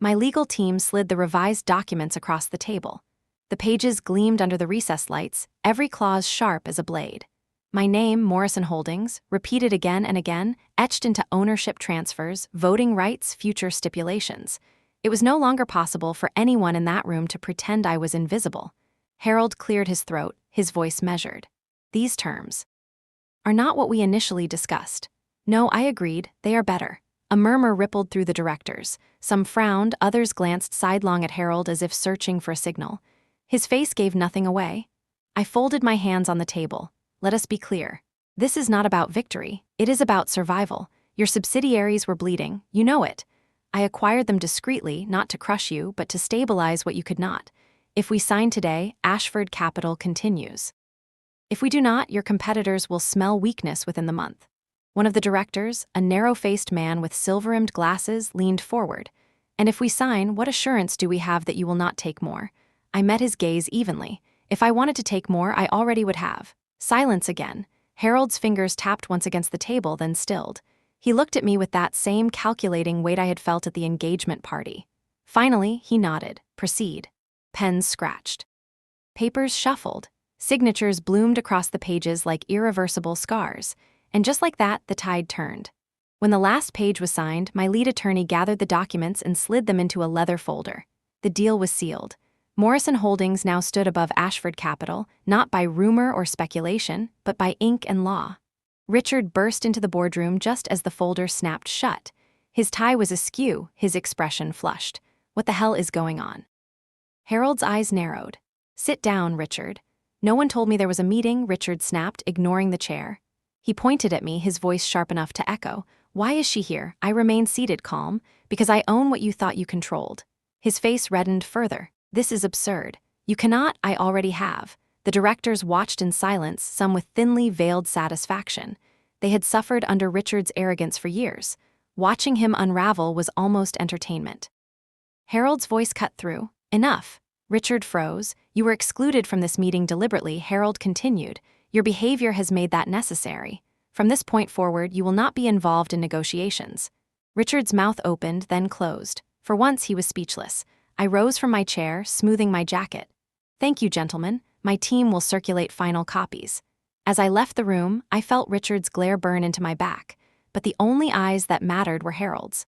My legal team slid the revised documents across the table. The pages gleamed under the recessed lights, every clause sharp as a blade. My name, Morrison Holdings, repeated again and again, etched into ownership transfers, voting rights, future stipulations. It was no longer possible for anyone in that room to pretend I was invisible. Harold cleared his throat, his voice measured. These terms are not what we initially discussed. No, I agreed, they are better. A murmur rippled through the directors. Some frowned, others glanced sidelong at Harold as if searching for a signal. His face gave nothing away. I folded my hands on the table. Let us be clear. This is not about victory. It is about survival. Your subsidiaries were bleeding, you know it. I acquired them discreetly, not to crush you, but to stabilize what you could not. If we sign today, Ashford Capital continues. If we do not, your competitors will smell weakness within the month. One of the directors, a narrow-faced man with silver-rimmed glasses, leaned forward. And if we sign, what assurance do we have that you will not take more? I met his gaze evenly. If I wanted to take more, I already would have. Silence again. Harold's fingers tapped once against the table, then stilled. He looked at me with that same calculating weight I had felt at the engagement party. Finally, he nodded. Proceed. Pens scratched. Papers shuffled. Signatures bloomed across the pages like irreversible scars. And just like that, the tide turned. When the last page was signed, my lead attorney gathered the documents and slid them into a leather folder. The deal was sealed. Morrison Holdings now stood above Ashford Capital, not by rumor or speculation, but by ink and law. Richard burst into the boardroom just as the folder snapped shut. His tie was askew, his expression flushed. What the hell is going on? Harold's eyes narrowed. Sit down, Richard. No one told me there was a meeting, Richard snapped, ignoring the chair. He pointed at me, his voice sharp enough to echo. Why is she here? I remained seated, calm. Because I own what you thought you controlled. His face reddened further. This is absurd. You cannot, I already have. The directors watched in silence, some with thinly veiled satisfaction. They had suffered under Richard's arrogance for years. Watching him unravel was almost entertainment. Harold's voice cut through. Enough. Richard froze. You were excluded from this meeting deliberately, Harold continued. Your behavior has made that necessary. From this point forward, you will not be involved in negotiations. Richard's mouth opened, then closed. For once, he was speechless. I rose from my chair, smoothing my jacket. Thank you, gentlemen. My team will circulate final copies. As I left the room, I felt Richard's glare burn into my back, but the only eyes that mattered were Harold's.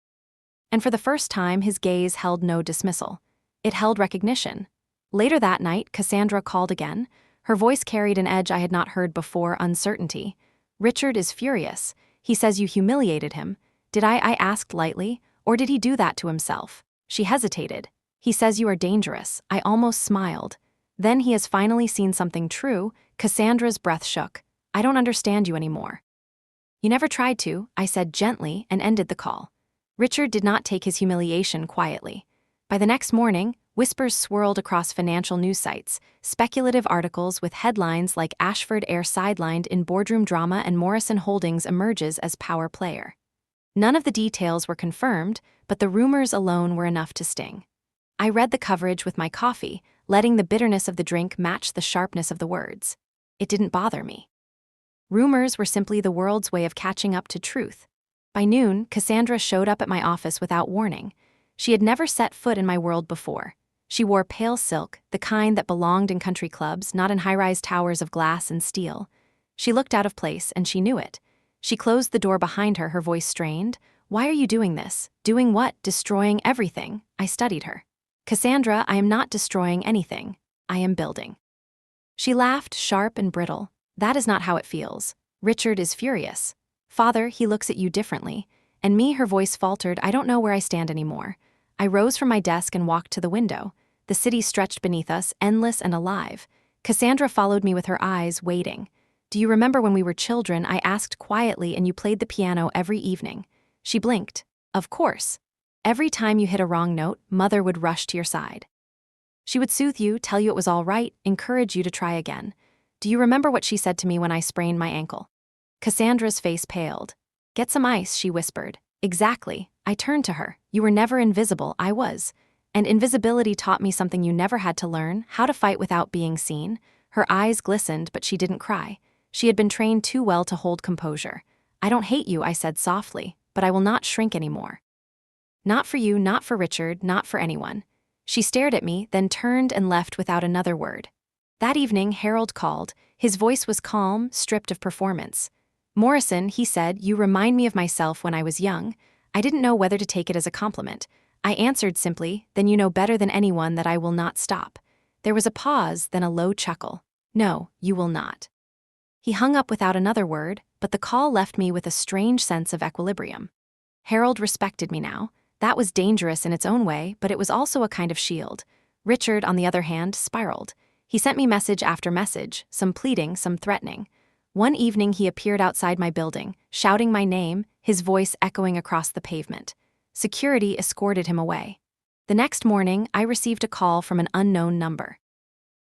And for the first time, his gaze held no dismissal. It held recognition. Later that night, Cassandra called again. Her voice carried an edge I had not heard before, uncertainty. Richard is furious. He says you humiliated him. Did I asked lightly, or did he do that to himself? She hesitated. He says you are dangerous. I almost smiled. Then he has finally seen something true. Cassandra's breath shook. I don't understand you anymore. You never tried to, I said gently and ended the call. Richard did not take his humiliation quietly. By the next morning, whispers swirled across financial news sites, speculative articles with headlines like Ashford Air sidelined in boardroom drama and Morrison Holdings emerges as power player. None of the details were confirmed, but the rumors alone were enough to sting. I read the coverage with my coffee, letting the bitterness of the drink match the sharpness of the words. It didn't bother me. Rumors were simply the world's way of catching up to truth. By noon, Cassandra showed up at my office without warning. She had never set foot in my world before. She wore pale silk, the kind that belonged in country clubs, not in high-rise towers of glass and steel. She looked out of place, and she knew it. She closed the door behind her, her voice strained. Why are you doing this? Doing what? Destroying everything. I studied her. Cassandra, I am not destroying anything. I am building. She laughed, sharp and brittle. That is not how it feels. Richard is furious. Father, he looks at you differently. And me, her voice faltered, I don't know where I stand anymore. I rose from my desk and walked to the window. The city stretched beneath us, endless and alive. Cassandra followed me with her eyes, waiting. Do you remember when we were children, I asked quietly, and you played the piano every evening? She blinked. Of course. Every time you hit a wrong note, Mother would rush to your side. She would soothe you, tell you it was all right, encourage you to try again. Do you remember what she said to me when I sprained my ankle? Cassandra's face paled. Get some ice, she whispered. Exactly. I turned to her. You were never invisible, I was. And invisibility taught me something you never had to learn, how to fight without being seen. Her eyes glistened, but she didn't cry. She had been trained too well to hold composure. I don't hate you, I said softly, but I will not shrink anymore. Not for you, not for Richard, not for anyone. She stared at me, then turned and left without another word. That evening, Harold called. His voice was calm, stripped of performance. Morrison, he said, you remind me of myself when I was young. I didn't know whether to take it as a compliment. I answered simply, then you know better than anyone that I will not stop. There was a pause, then a low chuckle. No, you will not. He hung up without another word, but the call left me with a strange sense of equilibrium. Harold respected me now. That was dangerous in its own way, but it was also a kind of shield. Richard, on the other hand, spiraled. He sent me message after message, some pleading, some threatening. One evening he appeared outside my building, shouting my name, his voice echoing across the pavement. Security escorted him away. The next morning, I received a call from an unknown number.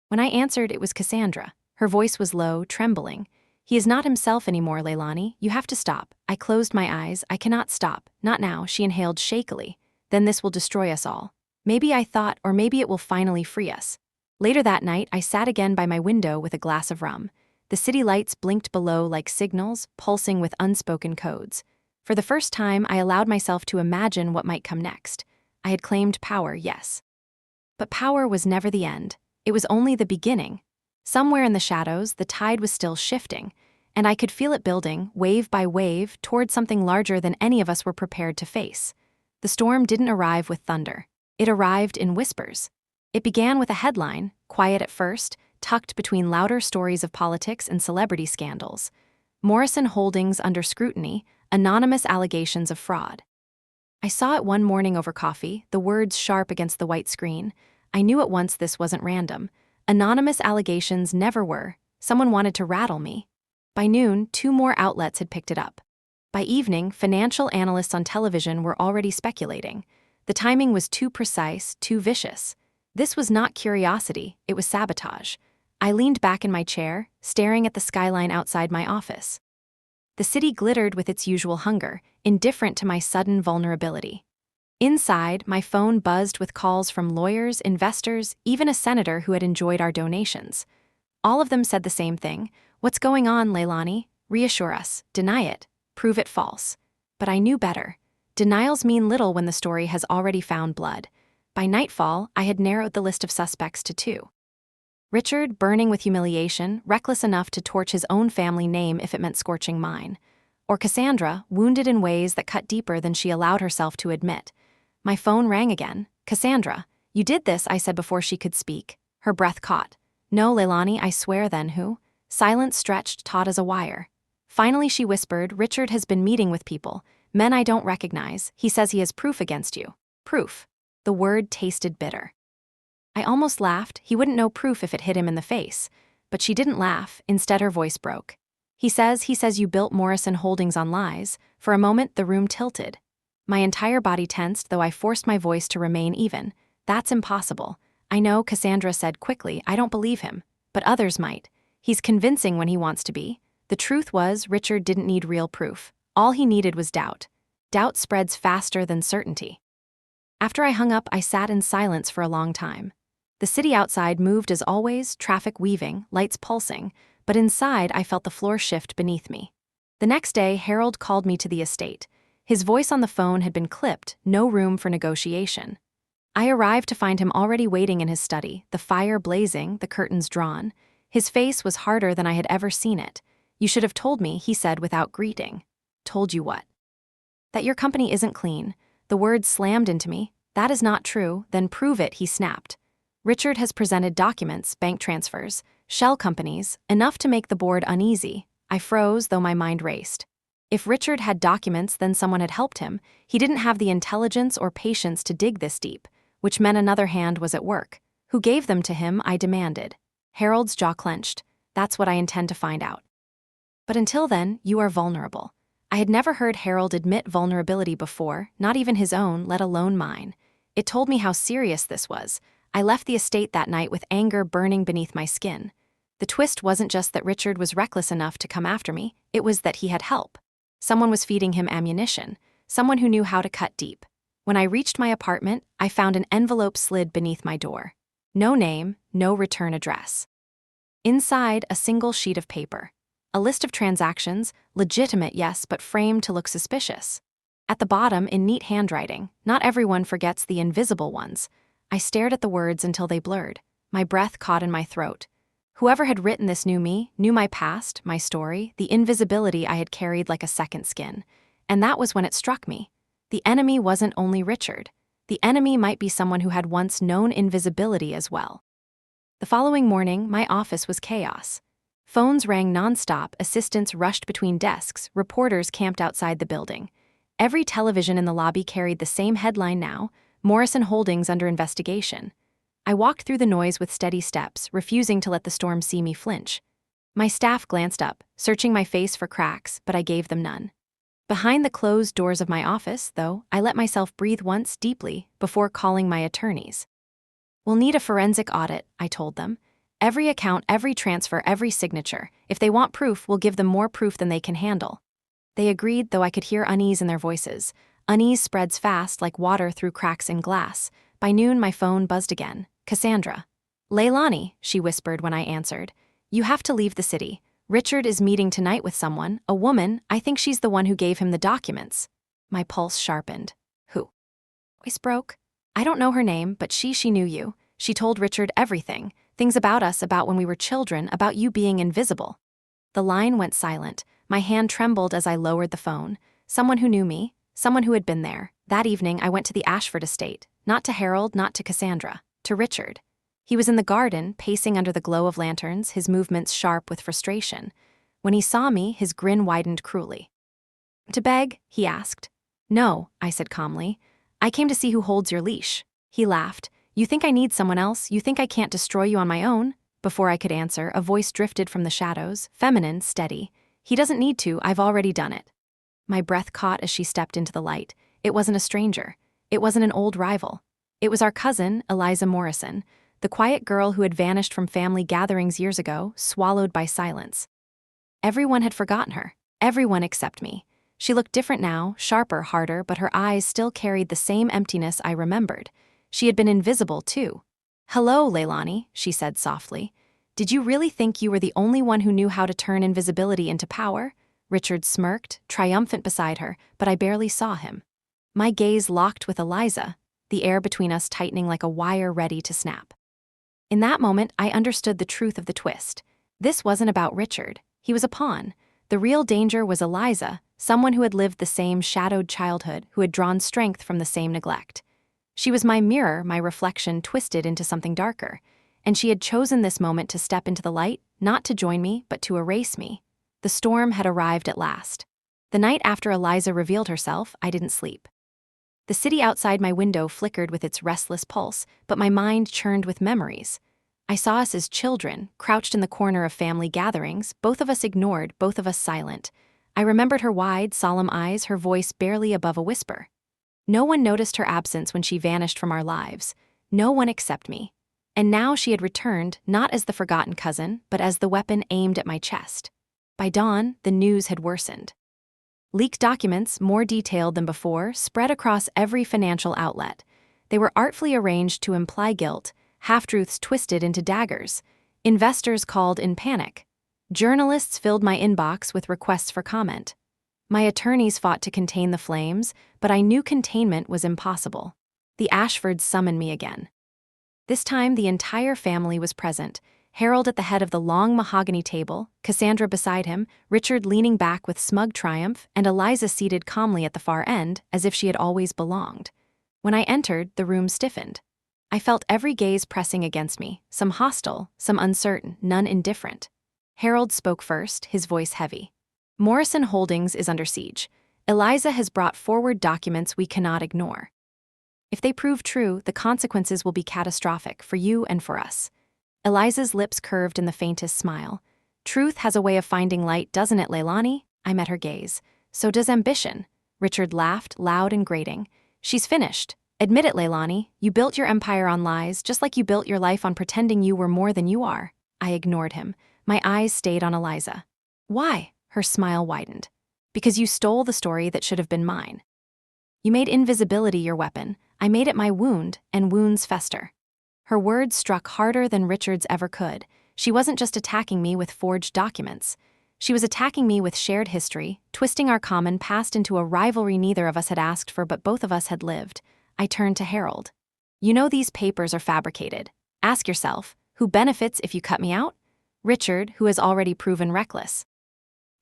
When I answered, it was Cassandra. Her voice was low, trembling. He is not himself anymore, Leilani. You have to stop. I closed my eyes. I cannot stop. Not now, she inhaled shakily. Then this will destroy us all. Maybe I thought, or maybe it will finally free us. Later that night, I sat again by my window with a glass of rum. The city lights blinked below like signals, pulsing with unspoken codes. For the first time, I allowed myself to imagine what might come next. I had claimed power, yes. But power was never the end. It was only the beginning. Somewhere in the shadows, the tide was still shifting, and I could feel it building, wave by wave, toward something larger than any of us were prepared to face. The storm didn't arrive with thunder. It arrived in whispers. It began with a headline, quiet at first, tucked between louder stories of politics and celebrity scandals. Morrison Holdings under scrutiny, anonymous allegations of fraud. I saw it one morning over coffee, the words sharp against the white screen. I knew at once this wasn't random. Anonymous allegations never were. Someone wanted to rattle me. By noon, 2 more outlets had picked it up. By evening, financial analysts on television were already speculating. The timing was too precise, too vicious. This was not curiosity, it was sabotage. I leaned back in my chair, staring at the skyline outside my office. The city glittered with its usual hunger, indifferent to my sudden vulnerability. Inside, my phone buzzed with calls from lawyers, investors, even a senator who had enjoyed our donations. All of them said the same thing. What's going on, Leilani? Reassure us. Deny it. Prove it false. But I knew better. Denials mean little when the story has already found blood. By nightfall, I had narrowed the list of suspects to 2. Richard, burning with humiliation, reckless enough to torch his own family name if it meant scorching mine. Or Cassandra, wounded in ways that cut deeper than she allowed herself to admit. My phone rang again. Cassandra. You did this, I said before she could speak. Her breath caught. No, Leilani, I swear then who? Silence stretched, taut as a wire. Finally she whispered, Richard has been meeting with people. Men I don't recognize. He says he has proof against you. Proof. The word tasted bitter. I almost laughed. He wouldn't know proof if it hit him in the face. But she didn't laugh. Instead her voice broke. He says you built Morrison Holdings on lies. For a moment the room tilted. My entire body tensed, though I forced my voice to remain even. That's impossible. I know, Cassandra said quickly. I don't believe him. But others might. He's convincing when he wants to be. The truth was, Richard didn't need real proof. All he needed was doubt. Doubt spreads faster than certainty. After I hung up, I sat in silence for a long time. The city outside moved as always, traffic weaving, lights pulsing, but inside I felt the floor shift beneath me. The next day, Harold called me to the estate. His voice on the phone had been clipped, no room for negotiation. I arrived to find him already waiting in his study, the fire blazing, the curtains drawn. His face was harder than I had ever seen it. You should have told me, he said without greeting. Told you what? That your company isn't clean. The words slammed into me. That is not true, then prove it, he snapped. Richard has presented documents, bank transfers. shell companies, enough to make the board uneasy. I froze, though my mind raced. If Richard had documents, then someone had helped him. He didn't have the intelligence or patience to dig this deep, which meant another hand was at work. Who gave them to him, I demanded. Harold's jaw clenched. That's what I intend to find out. But until then, you are vulnerable. I had never heard Harold admit vulnerability before, not even his own, let alone mine. It told me how serious this was. I left the estate that night with anger burning beneath my skin. The twist wasn't just that Richard was reckless enough to come after me, it was that he had help. Someone was feeding him ammunition, someone who knew how to cut deep. When I reached my apartment, I found an envelope slid beneath my door. No name, no return address. Inside, a single sheet of paper. A list of transactions, legitimate, yes, but framed to look suspicious. At the bottom, in neat handwriting, not everyone forgets the invisible ones. I stared at the words until they blurred. My breath caught in my throat. Whoever had written this knew me, knew my past, my story, the invisibility I had carried like a second skin. And that was when it struck me. The enemy wasn't only Richard. The enemy might be someone who had once known invisibility as well. The following morning, my office was chaos. Phones rang nonstop, assistants rushed between desks, reporters camped outside the building. Every television in the lobby carried the same headline now: Morrison Holdings under investigation. I walked through the noise with steady steps, refusing to let the storm see me flinch. My staff glanced up, searching my face for cracks, but I gave them none. Behind the closed doors of my office, though, I let myself breathe once deeply before calling my attorneys. We'll need a forensic audit, I told them. Every account, every transfer, every signature. If they want proof, we'll give them more proof than they can handle. They agreed, though I could hear unease in their voices. Unease spreads fast like water through cracks in glass. By noon, my phone buzzed again. Cassandra. Leilani, she whispered when I answered. You have to leave the city. Richard is meeting tonight with someone, a woman. I think she's the one who gave him the documents. My pulse sharpened. Who? Voice broke. I don't know her name, but she knew you. She told Richard everything. Things about us, about when we were children, about you being invisible. The line went silent. My hand trembled as I lowered the phone. Someone who knew me, someone who had been there. That evening, I went to the Ashford estate. Not to Harold, not to Cassandra. To Richard. He was in the garden, pacing under the glow of lanterns, his movements sharp with frustration. When he saw me, his grin widened cruelly. To beg? He asked. No, I said calmly. I came to see who holds your leash. He laughed. You think I need someone else? You think I can't destroy you on my own? Before I could answer, a voice drifted from the shadows, feminine, steady. He doesn't need to, I've already done it. My breath caught as she stepped into the light. It wasn't a stranger. It wasn't an old rival. It was our cousin, Eliza Morrison, the quiet girl who had vanished from family gatherings years ago, swallowed by silence. Everyone had forgotten her. Everyone except me. She looked different now, sharper, harder, but her eyes still carried the same emptiness I remembered. She had been invisible, too. Hello, Leilani, she said softly. Did you really think you were the only one who knew how to turn invisibility into power? Richard smirked, triumphant beside her, but I barely saw him. My gaze locked with Eliza, the air between us tightening like a wire ready to snap. In that moment, I understood the truth of the twist. This wasn't about Richard. He was a pawn. The real danger was Eliza, someone who had lived the same shadowed childhood, who had drawn strength from the same neglect. She was my mirror, my reflection twisted into something darker. And she had chosen this moment to step into the light, not to join me, but to erase me. The storm had arrived at last. The night after Eliza revealed herself, I didn't sleep. The city outside my window flickered with its restless pulse, but my mind churned with memories. I saw us as children, crouched in the corner of family gatherings, both of us ignored, both of us silent. I remembered her wide, solemn eyes, her voice barely above a whisper. No one noticed her absence when she vanished from our lives. No one except me. And now she had returned, not as the forgotten cousin, but as the weapon aimed at my chest. By dawn, the news had worsened. Leaked documents, more detailed than before, spread across every financial outlet. They were artfully arranged to imply guilt, half-truths twisted into daggers. Investors called in panic. Journalists filled my inbox with requests for comment. My attorneys fought to contain the flames, but I knew containment was impossible. The Ashfords summoned me again. This time, the entire family was present. Harold at the head of the long mahogany table, Cassandra beside him, Richard leaning back with smug triumph, and Eliza seated calmly at the far end, as if she had always belonged. When I entered, the room stiffened. I felt every gaze pressing against me, some hostile, some uncertain, none indifferent. Harold spoke first, his voice heavy. Morrison Holdings is under siege. Eliza has brought forward documents we cannot ignore. If they prove true, the consequences will be catastrophic for you and for us. Eliza's lips curved in the faintest smile. Truth has a way of finding light, doesn't it, Leilani? I met her gaze. So does ambition. Richard laughed, loud and grating. She's finished. Admit it, Leilani. You built your empire on lies, just like you built your life on pretending you were more than you are. I ignored him. My eyes stayed on Eliza. Why? Her smile widened. Because you stole the story that should have been mine. You made invisibility your weapon. I made it my wound, and wounds fester. Her words struck harder than Richard's ever could. She wasn't just attacking me with forged documents. She was attacking me with shared history, twisting our common past into a rivalry neither of us had asked for but both of us had lived. I turned to Harold. You know these papers are fabricated. Ask yourself, who benefits if you cut me out? Richard, who has already proven reckless.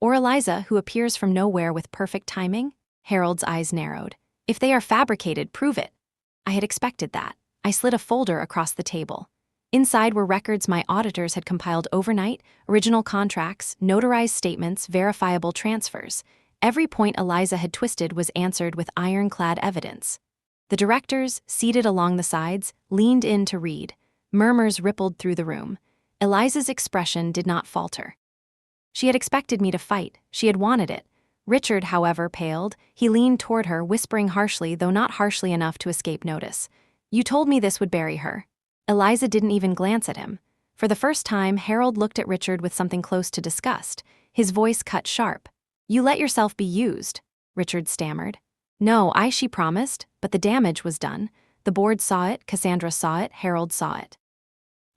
Or Eliza, who appears from nowhere with perfect timing? Harold's eyes narrowed. If they are fabricated, prove it. I had expected that. I slid a folder across the table. Inside were records my auditors had compiled overnight, original contracts, notarized statements, verifiable transfers. Every point Eliza had twisted was answered with ironclad evidence. The directors, seated along the sides, leaned in to read. Murmurs rippled through the room. Eliza's expression did not falter. She had expected me to fight. She had wanted it. Richard, however, paled. He leaned toward her, whispering harshly, though not harshly enough to escape notice. You told me this would bury her. Eliza didn't even glance at him. For the first time, Harold looked at Richard with something close to disgust. His voice cut sharp. You let yourself be used, Richard stammered. No, she promised, but the damage was done. The board saw it, Cassandra saw it, Harold saw it.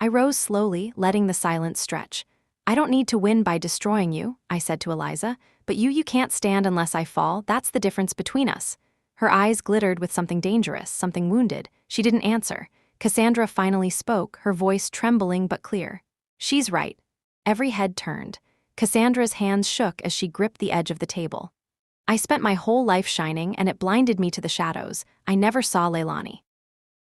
I rose slowly, letting the silence stretch. I don't need to win by destroying you, I said to Eliza, but you can't stand unless I fall. That's the difference between us. Her eyes glittered with something dangerous, something wounded. She didn't answer. Cassandra finally spoke, her voice trembling but clear. She's right. Every head turned. Cassandra's hands shook as she gripped the edge of the table. I spent my whole life shining, and it blinded me to the shadows. I never saw Leilani.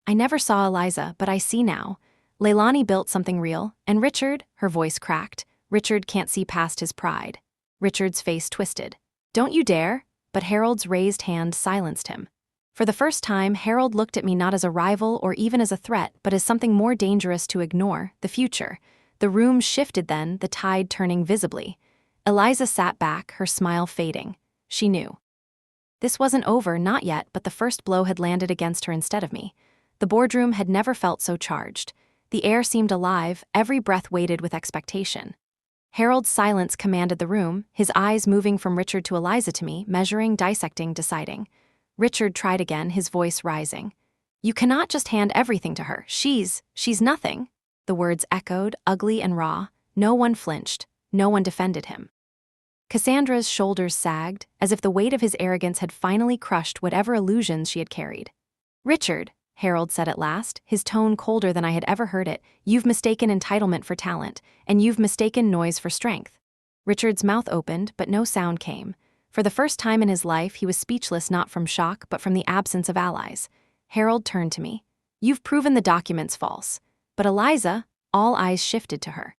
I never saw Eliza, but I see now. Leilani built something real, and Richard, her voice cracked. Richard can't see past his pride. Richard's face twisted. Don't you dare, but Harold's raised hand silenced him. For the first time, Harold looked at me not as a rival or even as a threat, but as something more dangerous to ignore, the future. The room shifted then, the tide turning visibly. Eliza sat back, her smile fading. She knew. This wasn't over, not yet, but the first blow had landed against her instead of me. The boardroom had never felt so charged. The air seemed alive, every breath weighted with expectation. Harold's silence commanded the room, his eyes moving from Richard to Eliza to me, measuring, dissecting, deciding. Richard tried again, his voice rising. You cannot just hand everything to her. She's nothing. The words echoed, ugly and raw. No one flinched. No one defended him. Cassandra's shoulders sagged, as if the weight of his arrogance had finally crushed whatever illusions she had carried. Richard, Harold said at last, his tone colder than I had ever heard it, you've mistaken entitlement for talent, and you've mistaken noise for strength. Richard's mouth opened, but no sound came. For the first time in his life, he was speechless not from shock, but from the absence of allies. Harold turned to me. You've proven the documents false. But Eliza, all eyes shifted to her.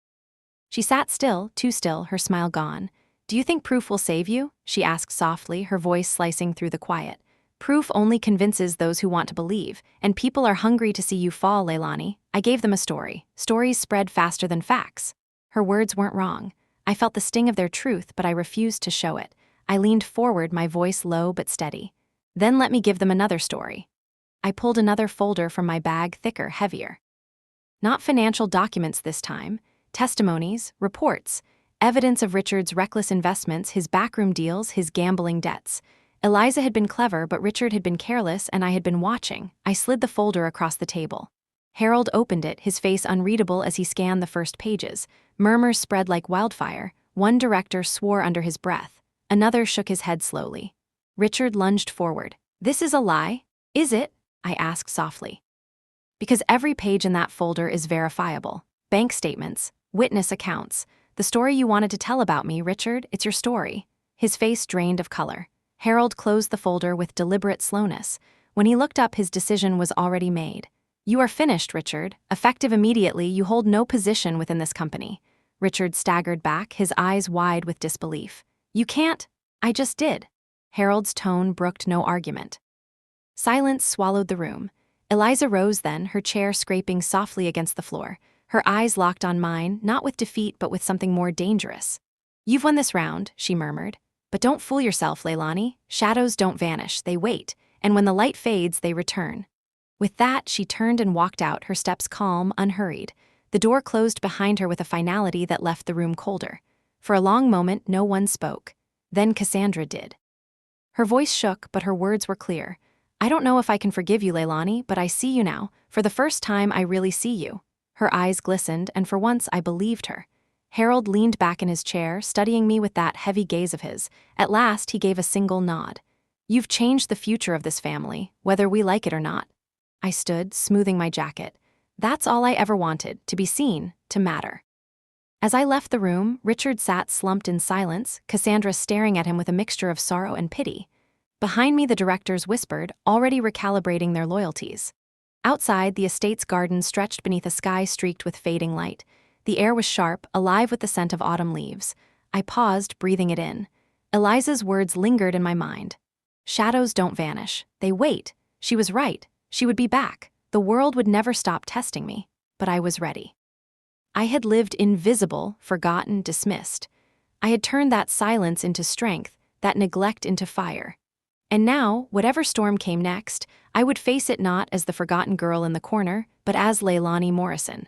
She sat still, too still, her smile gone. Do you think proof will save you? She asked softly, her voice slicing through the quiet. Proof only convinces those who want to believe, and people are hungry to see you fall, Leilani. I gave them a story. Stories spread faster than facts. Her words weren't wrong. I felt the sting of their truth, but I refused to show it. I leaned forward, my voice low but steady. Then let me give them another story. I pulled another folder from my bag, thicker, heavier. Not financial documents this time. Testimonies, reports, evidence of Richard's reckless investments, his backroom deals, his gambling debts. Eliza had been clever, but Richard had been careless, and I had been watching. I slid the folder across the table. Harold opened it, his face unreadable as he scanned the first pages. Murmurs spread like wildfire. One director swore under his breath. Another shook his head slowly. Richard lunged forward. This is a lie? Is it? I asked softly. Because every page in that folder is verifiable. Bank statements, witness accounts. The story you wanted to tell about me, Richard, it's your story. His face drained of color. Harold closed the folder with deliberate slowness. When he looked up, his decision was already made. You are finished, Richard. Effective immediately, you hold no position within this company. Richard staggered back, his eyes wide with disbelief. You can't. I just did. Harold's tone brooked no argument. Silence swallowed the room. Eliza rose then, her chair scraping softly against the floor, her eyes locked on mine, not with defeat but with something more dangerous. You've won this round, she murmured. But don't fool yourself, Leilani. Shadows don't vanish, they wait, and when the light fades, they return. With that, she turned and walked out, her steps calm, unhurried. The door closed behind her with a finality that left the room colder. For a long moment, no one spoke. Then Cassandra did. Her voice shook, but her words were clear. I don't know if I can forgive you, Leilani, but I see you now. For the first time, I really see you. Her eyes glistened, and for once I believed her. Harold leaned back in his chair, studying me with that heavy gaze of his. At last, he gave a single nod. You've changed the future of this family, whether we like it or not. I stood, smoothing my jacket. That's all I ever wanted, to be seen, to matter. As I left the room, Richard sat slumped in silence, Cassandra staring at him with a mixture of sorrow and pity. Behind me, the directors whispered, already recalibrating their loyalties. Outside, the estate's garden stretched beneath a sky streaked with fading light. The air was sharp, alive with the scent of autumn leaves. I paused, breathing it in. Eliza's words lingered in my mind. Shadows don't vanish. They wait. She was right. She would be back. The world would never stop testing me. But I was ready. I had lived invisible, forgotten, dismissed. I had turned that silence into strength, that neglect into fire. And now, whatever storm came next, I would face it not as the forgotten girl in the corner, but as Leilani Morrison.